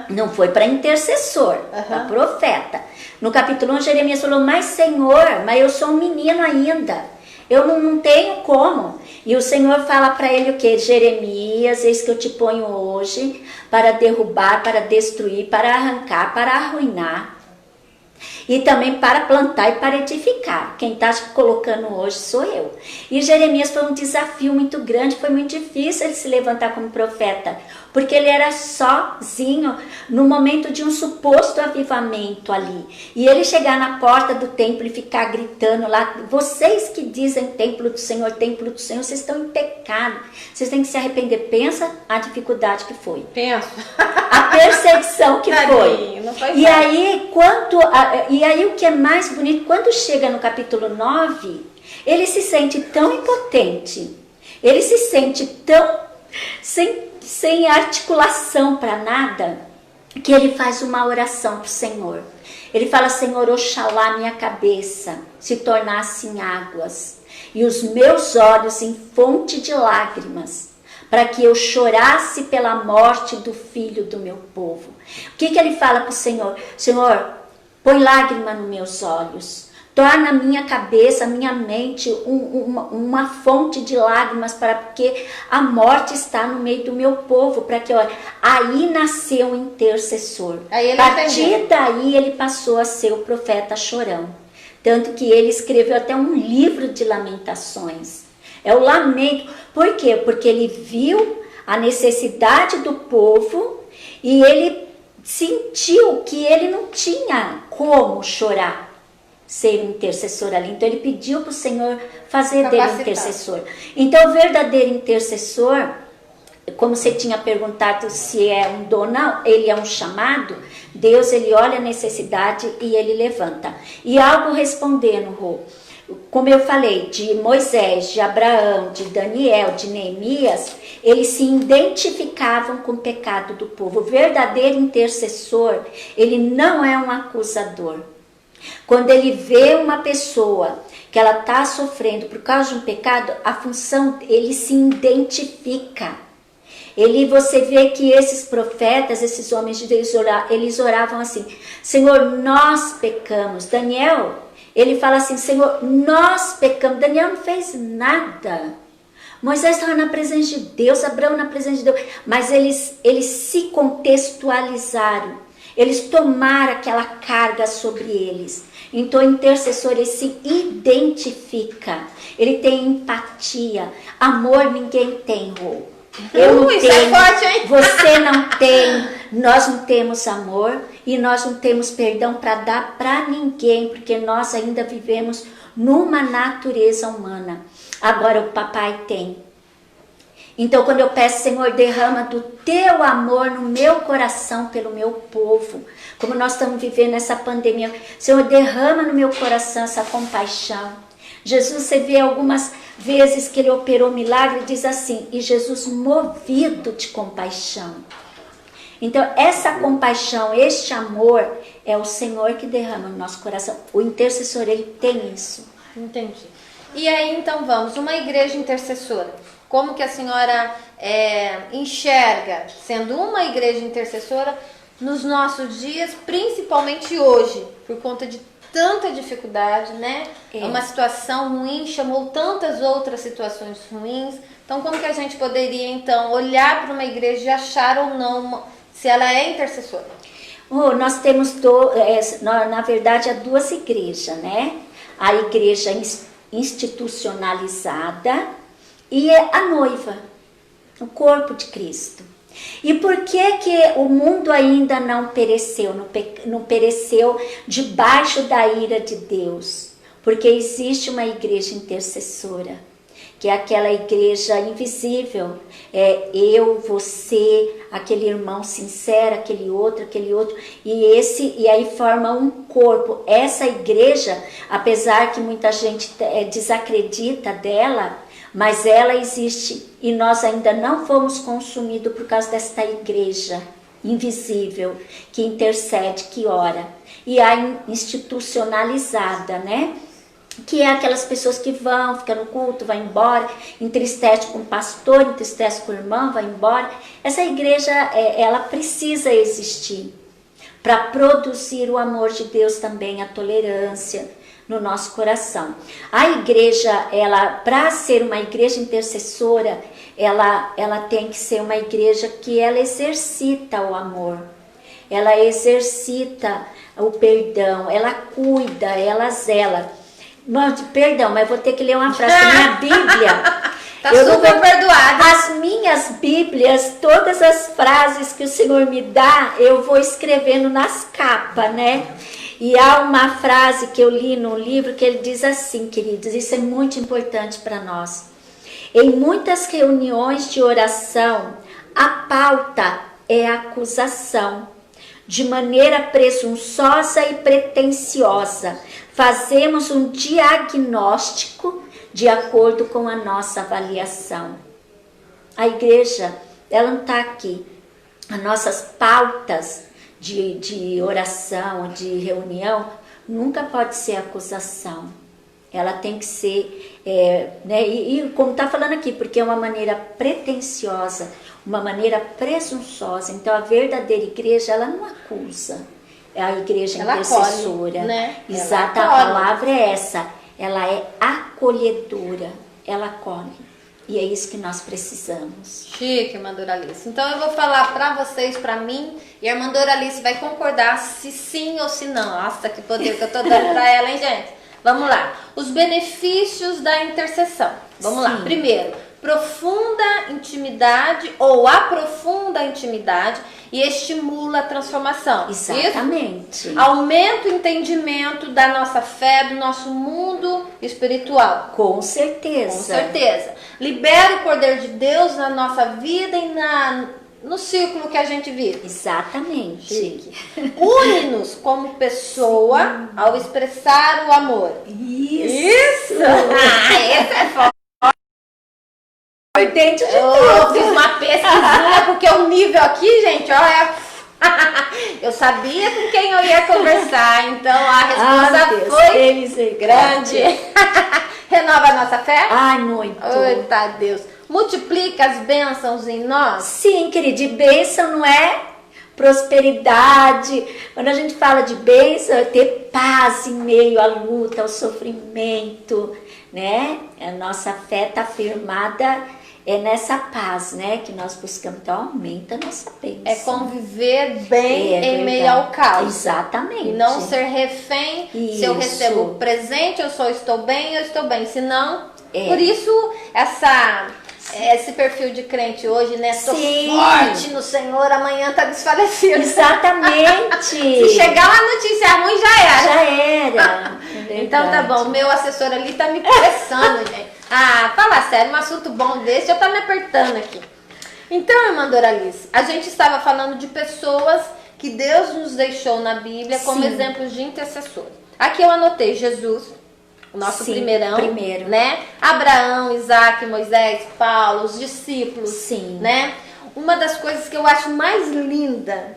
Não foi para intercessor, para profeta. No capítulo 1, Jeremias falou, mas Senhor, mas eu sou um menino ainda. Eu não tenho como. E o Senhor fala para ele o quê? Jeremias, eis que eu te ponho hoje para derrubar, para destruir, para arrancar, para arruinar. E também para plantar e para edificar. Quem está colocando hoje sou eu. E Jeremias foi um desafio muito grande, foi muito difícil ele se levantar como profeta. Porque ele era sozinho no momento de um suposto avivamento ali. E ele chegar na porta do templo e ficar gritando lá, vocês que dizem templo do Senhor, vocês estão em pecado. Vocês têm que se arrepender. Pensa a dificuldade que foi. Penso. A perseguição que foi. Não foi E aí o que é mais bonito, quando chega no capítulo 9, ele se sente tão impotente, ele se sente tão sem articulação para nada, que ele faz uma oração para o Senhor. Ele fala, Senhor, oxalá minha cabeça se tornasse em águas e os meus olhos em fonte de lágrimas, para que eu chorasse pela morte do filho do meu povo. O que ele fala para o Senhor? Senhor, põe lágrima nos meus olhos, torna a minha cabeça, a minha mente uma fonte de lágrimas, porque a morte está no meio do meu povo, para que, olha, aí nasceu um intercessor. A partir daí ele passou a ser o profeta chorão. Tanto que ele escreveu até um livro de lamentações. É o lamento. Por quê? Porque ele viu a necessidade do povo e ele sentiu que ele não tinha como chorar, ser um intercessor ali. Então ele pediu para o Senhor fazer dele um intercessor. Então o verdadeiro intercessor, como você tinha perguntado se é um dom, não, ele é um chamado. Deus, ele olha a necessidade e ele levanta. E algo respondendo, Rô, como eu falei, de Moisés, de Abraão, de Daniel, de Neemias, eles se identificavam com o pecado do povo. O verdadeiro intercessor, ele não é um acusador. Quando ele vê uma pessoa que ela está sofrendo por causa de um pecado, a função, ele se identifica. Você vê que esses profetas, esses homens de Deus, eles oravam assim, Senhor, nós pecamos. Daniel, ele fala assim, Senhor, nós pecamos. Daniel não fez nada. Moisés estava na presença de Deus, Abraão na presença de Deus, mas eles se contextualizaram. Eles tomaram aquela carga sobre eles. Então o intercessor, ele se identifica, ele tem empatia. Amor ninguém tem, Rô. Eu não isso tenho, é forte, hein? você não tem, nós não temos amor e nós não temos perdão para dar para ninguém, porque nós ainda vivemos numa natureza humana. Agora o papai tem. Então quando eu peço, Senhor, derrama do teu amor no meu coração pelo meu povo, como nós estamos vivendo essa pandemia, Senhor, derrama no meu coração essa compaixão. Jesus, você vê algumas vezes que ele operou milagre, diz assim, e Jesus movido de compaixão. Então essa compaixão, este amor, é o Senhor que derrama no nosso coração. O intercessor, ele tem isso. Entendi. E aí então vamos, uma igreja intercessora. Como que a senhora enxerga, sendo uma igreja intercessora, nos nossos dias, principalmente hoje, por conta de tanta dificuldade, né? É uma situação ruim, chamou tantas outras situações ruins. Então, como que a gente poderia, então, olhar para uma igreja e achar ou não se ela é intercessora? Nós temos, na verdade, há duas igrejas, né? A igreja institucionalizada e a noiva, o corpo de Cristo. E por que o mundo ainda não pereceu, não pereceu debaixo da ira de Deus? Porque existe uma igreja intercessora, que é aquela igreja invisível. É eu, você, aquele irmão sincero, aquele outro, e aí forma um corpo. Essa igreja, apesar que muita gente desacredita dela, mas ela existe e nós ainda não fomos consumidos por causa desta igreja invisível que intercede, que ora. E a institucionalizada, né? Que é aquelas pessoas que vão, ficam no culto, vai embora, entristece com o pastor, entristece com o irmão, vai embora. Essa igreja, ela precisa existir para produzir o amor de Deus também, a tolerância no nosso coração. A igreja, para ser uma igreja intercessora, ela tem que ser uma igreja que ela exercita o amor, ela exercita o perdão, ela cuida, ela zela. Perdão, mas vou ter que ler uma frase da minha Bíblia. Tá super perdoada. As minhas Bíblias, todas as frases que o Senhor me dá, eu vou escrevendo nas capas, né? E há uma frase que eu li no livro que ele diz assim, queridos, isso é muito importante para nós. Em muitas reuniões de oração, a pauta é a acusação. De maneira presunçosa e pretensiosa, fazemos um diagnóstico de acordo com a nossa avaliação. A igreja, ela não está aqui. As nossas pautas de oração, de reunião, nunca pode ser acusação. Ela tem que ser, né, e como está falando aqui, porque é uma maneira pretensiosa, uma maneira presunçosa. Então a verdadeira igreja, ela não acusa. É a igreja ela intercessora, acolhe, né? Exata, a palavra é essa. Ela é acolhedora, ela acolhe. E é isso que nós precisamos. Chique, irmã Doralice. Então eu vou falar para vocês, para mim, e a irmã Doralice vai concordar se sim ou se não. Nossa, que poder que eu tô dando para ela, hein, gente? Vamos lá. Os benefícios da intercessão. Vamos lá. Primeiro, profunda intimidade ou aprofunda a intimidade e estimula a transformação. Exatamente. Isso? Aumenta o entendimento da nossa fé, do nosso mundo espiritual. Com certeza. Com certeza. Libera o poder de Deus na nossa vida e no círculo que a gente vive. Exatamente. Une-nos como pessoa ao expressar o amor. Isso! Esse é forte. Entende de Eu tudo. fiz uma pesquisinha, porque o nível aqui, gente, ó, eu sabia com quem eu ia conversar, então a resposta foi grande. Renova a nossa fé? Ai, muito. Eita Deus. Multiplica as bênçãos em nós? Sim, querida, e bênção não é prosperidade. Quando a gente fala de bênção, é ter paz em meio à luta, ao sofrimento, né? A nossa fé está firmada nessa paz, né? Que nós buscamos. Então, aumenta a nossa bênção. É conviver bem em meio ao caos. Exatamente. E não ser refém. Isso. Se eu recebo presente, eu só estou bem, eu estou bem. Se não, por isso, esse perfil de crente hoje, né? Estou forte no Senhor, amanhã tá desfalecido. Exatamente. Se chegar uma notícia ruim, já era. Já era. Então tá bom, meu assessor ali tá me pressando, gente. Ah, fala sério, um assunto bom desse já tá me apertando aqui. Então, irmã Doralice, a gente estava falando de pessoas que Deus nos deixou na Bíblia como exemplos de intercessor. Aqui eu anotei Jesus, o nosso primeiro, né? Abraão, Isaac, Moisés, Paulo, os discípulos, né? Uma das coisas que eu acho mais linda,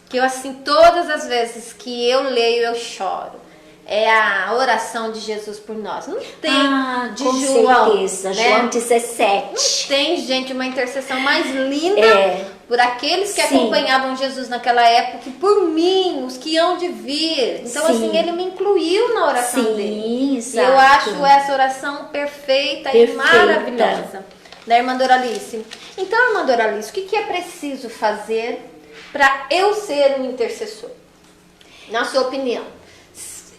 que eu assim, todas as vezes que eu leio, eu choro, é a oração de Jesus por nós. Não tem de com João, certeza, né? João 17. Não tem, gente, uma intercessão mais linda por aqueles que acompanhavam Jesus naquela época, e por mim, os que hão de vir. Então, assim, ele me incluiu na oração dele. Exato. Eu acho essa oração perfeita e maravilhosa. Né, irmã Doralice? Então, irmã Doralice, o que é preciso fazer para eu ser um intercessor? Na sua opinião?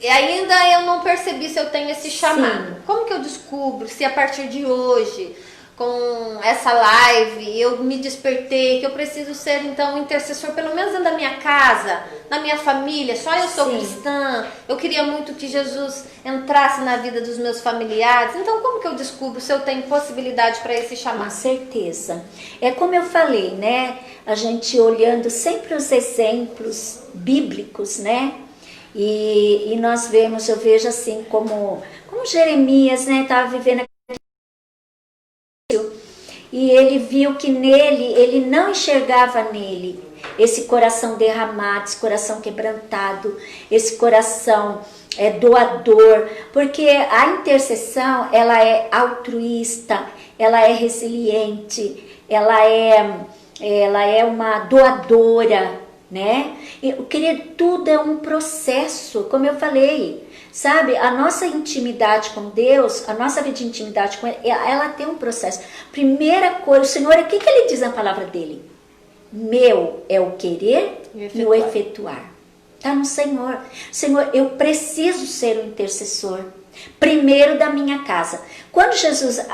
E ainda eu não percebi se eu tenho esse chamado. Como que eu descubro se a partir de hoje com essa live, eu me despertei que eu preciso ser então um intercessor, pelo menos dentro da minha casa, na minha família. Só eu sou cristã. Eu queria muito que Jesus entrasse na vida dos meus familiares. Então como que eu descubro se eu tenho possibilidade para esse chamado? Com certeza. É como eu falei, né? A gente olhando sempre os exemplos bíblicos, né? E nós vemos, eu vejo assim como Jeremias, né? Estava vivendo e ele viu que nele, ele não enxergava nele esse coração derramado, esse coração quebrantado, esse coração doador, porque a intercessão, ela é altruísta, ela é resiliente, ela é uma doadora, né? E, querido, tudo é um processo, como eu falei. Sabe, a nossa intimidade com Deus, a nossa vida de intimidade com Ele, ela tem um processo. Primeira coisa, o Senhor, o que Ele diz na palavra dele? Meu é o querer e o efetuar. Está no Senhor. Senhor, eu preciso ser um intercessor. Primeiro da minha casa. Quando Jesus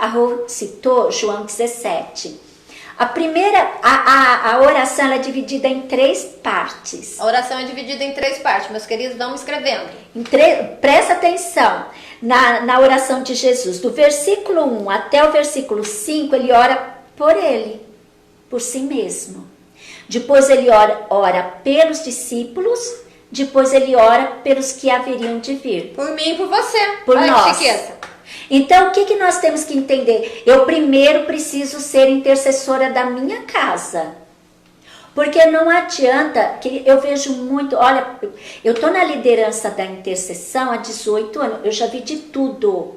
citou João 17, a primeira, a oração ela é dividida em 3 partes. A oração é dividida em 3 partes, meus queridos, vamos escrevendo. Presta atenção na oração de Jesus. Do versículo 1 até o versículo 5, ele ora por ele, por si mesmo. Depois ele ora pelos discípulos, depois ele ora pelos que haveriam de vir. Por mim e por você. Por Olha nós. Que chiqueza. Então, o que nós temos que entender? Eu primeiro preciso ser intercessora da minha casa. Porque não adianta, que eu vejo muito, olha, eu estou na liderança da intercessão há 18 anos, eu já vi de tudo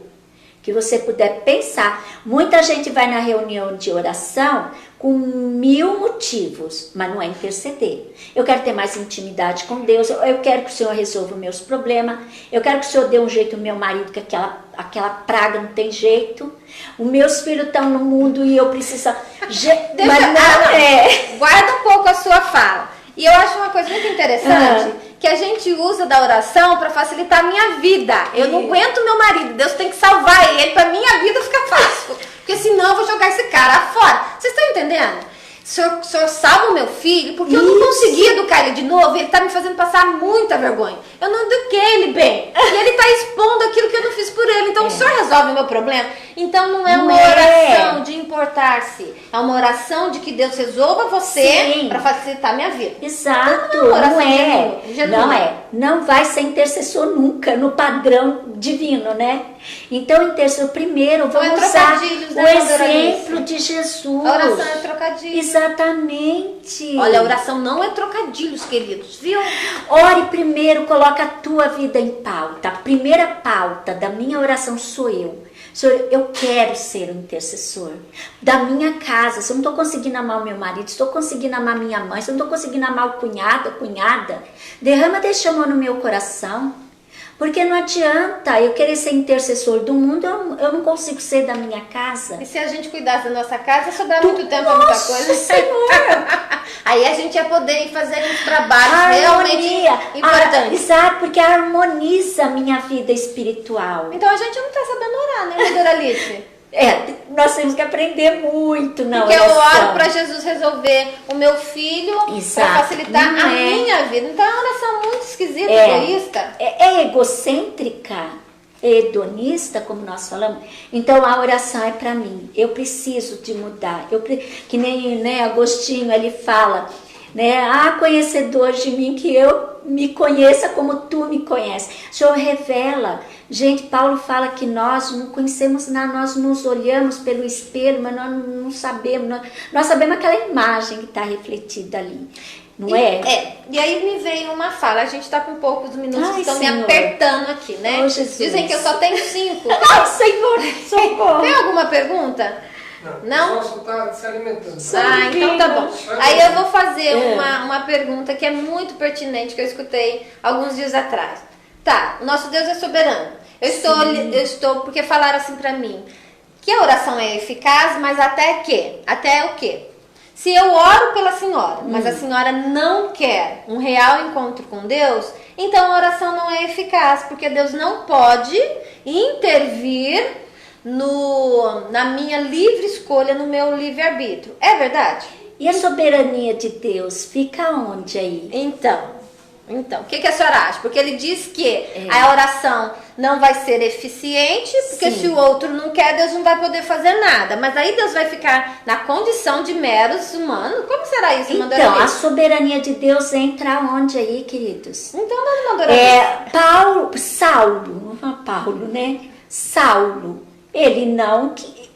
que você puder pensar. Muita gente vai na reunião de oração com 1000 motivos, mas não é interceder. Eu quero ter mais intimidade com Deus, eu quero que o Senhor resolva os meus problemas, eu quero que o Senhor dê um jeito no meu marido, que aquela praga não tem jeito. Os meus filhos estão no mundo e eu preciso... Mas não. Guarda um pouco a sua fala. E eu acho uma coisa muito interessante, que a gente usa da oração para facilitar a minha vida. Eu não aguento meu marido, Deus tem que salvar ele para minha vida ficar fácil. Porque senão eu vou jogar esse cara fora. Vocês estão entendendo? O senhor salva o meu filho, porque eu não consegui educar ele de novo, ele tá me fazendo passar muita vergonha. Eu não eduquei ele bem. E ele tá expondo aquilo que eu não fiz por ele. Então o senhor resolve o meu problema? Então não é uma oração de importar-se. É uma oração de que Deus resolva você para facilitar a minha vida. Exato. Então, não é. Não é. Não vai ser intercessor nunca no padrão divino, né? Então, intercessor, primeiro, vamos usar o exemplo de Jesus. A oração é trocadilho. Exatamente. Olha, a oração não é trocadilhos, queridos, viu? Ore primeiro, coloca a tua vida em pauta. A primeira pauta da minha oração sou eu. Senhor, eu quero ser um intercessor da minha casa. Se eu não estou conseguindo amar o meu marido, se eu estou conseguindo amar minha mãe, se eu não estou conseguindo amar o cunhado, a cunhada, derrama deste amor no meu coração. Porque não adianta eu querer ser intercessor do mundo, eu não consigo ser da minha casa. E se a gente cuidasse da nossa casa, sobrar muito tempo para muita coisa. Senhor! Aí a gente ia poder ir fazer uns trabalhos realmente importantes. Exato, porque harmoniza a minha vida espiritual. Então a gente não está sabendo orar, né, Doralice? Nós temos que aprender muito na Porque oração. eu oro para Jesus resolver o meu filho, para facilitar a minha vida. Então é uma oração muito esquisita, egoísta. É egocêntrica, é hedonista, como nós falamos. Então a oração é para mim. Eu preciso de mudar. Que nem, né, Agostinho, ele fala, né, conhecedor de mim, que eu me conheça como tu me conheces. O Senhor revela. Gente, Paulo fala que nós não conhecemos nada, nós nos olhamos pelo espelho, mas nós não sabemos. Nós sabemos aquela imagem que está refletida ali. Não é? E aí me veio uma fala, a gente está com poucos minutos que estão me apertando aqui, né? Oh, Jesus. Dizem que eu só tenho 5. Ai, Senhor, socorro. Tem alguma pergunta? Não? Só está se alimentando. Então tá bom. Aí eu vou fazer uma pergunta que é muito pertinente, que eu escutei alguns dias atrás. Tá, o nosso Deus é soberano. Eu estou, porque falaram assim pra mim, que a oração é eficaz, mas até o quê? Se eu oro pela senhora, mas a senhora não quer um real encontro com Deus, então a oração não é eficaz, porque Deus não pode intervir na minha livre escolha, no meu livre-arbítrio. É verdade? E a soberania de Deus fica onde aí? Então, o que a senhora acha? Porque ele diz que a oração não vai ser eficiente, porque se o outro não quer, Deus não vai poder fazer nada. Mas aí Deus vai ficar na condição de meros humanos? Como será isso, irmã Doralice? Então, a soberania de Deus entra onde aí, queridos? Então, irmã Doralice. Saulo, não é Paulo, né? Saulo, ele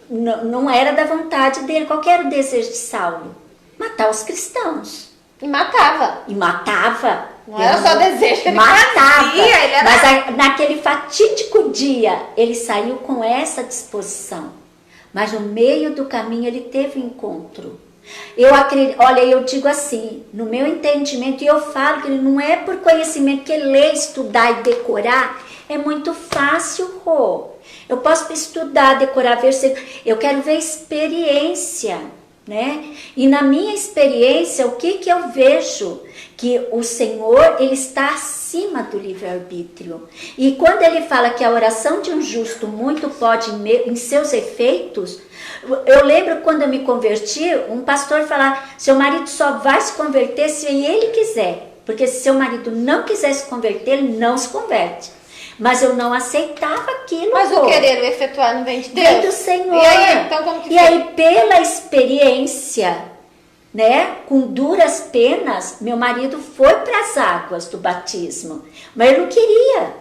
não era da vontade dele. Qual que era o desejo de Saulo? Matar os cristãos. E matava. Não era só desejo, ele matava. Fazia, ele era... Mas naquele fatídico dia, ele saiu com essa disposição. Mas no meio do caminho ele teve um encontro. Eu acredito, olha, eu digo assim, no meu entendimento, e eu falo que não é por conhecimento, que ler, estudar e decorar é muito fácil, Rô. Eu posso estudar, decorar, versículo, eu quero ver experiência, né? E na minha experiência, o que eu vejo? Que o Senhor, ele está acima do livre-arbítrio. E quando ele fala que a oração de um justo muito pode em seus efeitos, eu lembro quando eu me converti, um pastor falar, seu marido só vai se converter se ele quiser. Porque se seu marido não quiser se converter, ele não se converte. Mas eu não aceitava aquilo. Mas o querer, o efetuar não vem de Deus? Vem do Senhor. E aí, então como que E aí, pela experiência, né, com duras penas, meu marido foi para as águas do batismo. Mas eu não queria.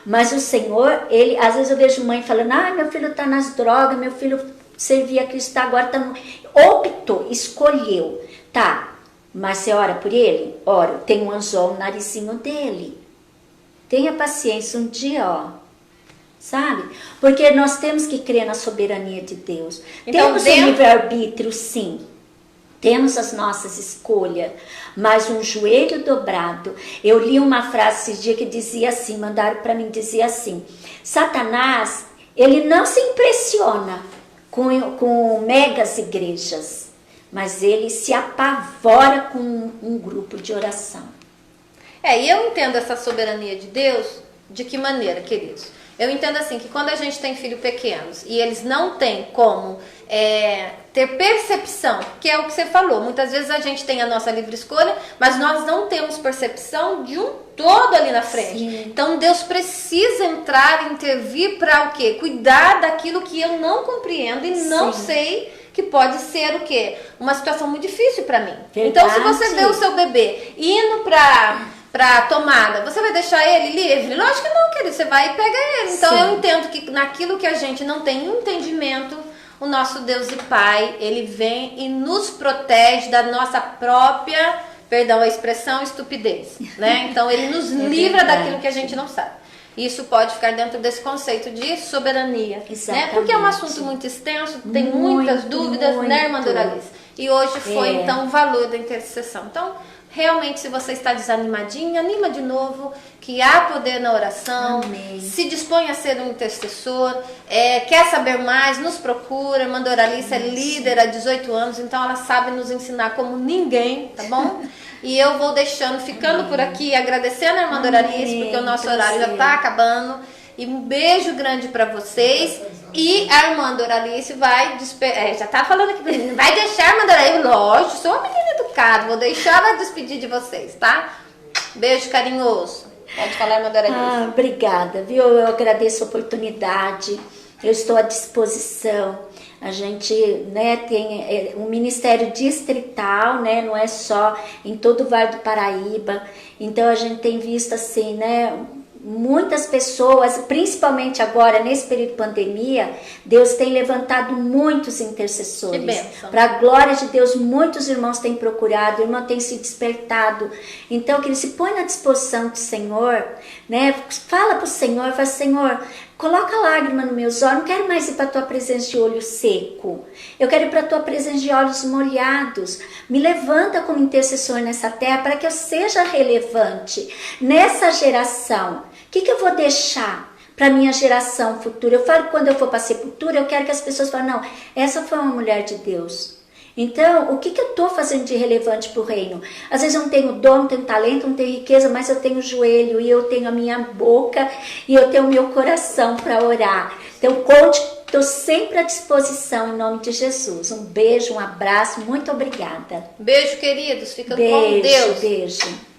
Mas o Senhor, ele, às vezes eu vejo mãe falando, meu filho está nas drogas, meu filho servia a Cristo, agora está no... Optou, escolheu. Tá, mas você ora por ele? Ora, tem um anzol no narizinho dele. Tenha paciência um dia, sabe? Porque nós temos que crer na soberania de Deus. Então, temos o livre-arbítrio, sim. Temos as nossas escolhas, mas um joelho dobrado. Eu li uma frase esse dia que dizia assim, mandaram para mim, dizia assim, Satanás, ele não se impressiona com megas igrejas, mas ele se apavora com um grupo de oração. E eu entendo essa soberania de Deus, de que maneira, queridos? Eu entendo assim, que quando a gente tem filhos pequenos e eles não têm como ter percepção, que é o que você falou, muitas vezes a gente tem a nossa livre escolha, mas nós não temos percepção de um todo ali na frente. Sim. Então Deus precisa entrar, intervir para o quê? Cuidar daquilo que eu não compreendo e não sei, que pode ser o quê? Uma situação muito difícil para mim. Verdade. Então se você vê o seu bebê indo pra tomada, você vai deixar ele livre? Lógico que não, querido, você vai e pega ele. Então eu entendo que naquilo que a gente não tem entendimento, o nosso Deus e Pai, ele vem e nos protege da nossa própria, perdão a expressão, estupidez, né? Então ele nos livra daquilo que a gente não sabe. Isso pode ficar dentro desse conceito de soberania, né? Porque é um assunto muito extenso, tem muitas dúvidas, né, irmã Doralice? E hoje foi então o valor da intercessão. Então, realmente, se você está desanimadinho, anima de novo, que há poder na oração. Amém. Se dispõe a ser um intercessor, quer saber mais, nos procura. Irmã Doralice é líder há 18 anos, então ela sabe nos ensinar como ninguém, tá bom? E eu vou ficando por aqui, agradecendo a irmã Doralice, porque o nosso horário já está acabando. E um beijo grande para vocês. E a irmã Doralice vai já tá falando aqui pra mim, vai deixar a irmã Doralice? Lógico, sou uma menina educada, vou deixar ela despedir de vocês, tá? Beijo carinhoso. Pode falar, irmã Doralice. Obrigada, viu? Eu agradeço a oportunidade, eu estou à disposição. A gente, né, tem um ministério distrital, né, não é só em todo o Vale do Paraíba. Então a gente tem visto assim, né, muitas pessoas, principalmente agora nesse período de pandemia, Deus tem levantado muitos intercessores. Para a glória de Deus, muitos irmãos têm procurado, o irmão tem se despertado. Então, que ele se põe na disposição do Senhor, né? Fala para o Senhor, fala, Senhor, coloca lágrima nos meus olhos, não quero mais ir para a tua presença de olho seco. Eu quero ir para a tua presença de olhos molhados. Me levanta como intercessor nessa terra para que eu seja relevante nessa geração. O que eu vou deixar para a minha geração futura? Eu falo que quando eu for para a sepultura, eu quero que as pessoas falem, não, essa foi uma mulher de Deus. Então, o que eu estou fazendo de relevante para o reino? Às vezes eu não tenho dom, não tenho talento, não tenho riqueza, mas eu tenho joelho e eu tenho a minha boca e eu tenho o meu coração para orar. Então, conte Estou sempre à disposição em nome de Jesus. Um beijo, um abraço, muito obrigada. Beijo, queridos. Fica com Beijo, Deus. beijo.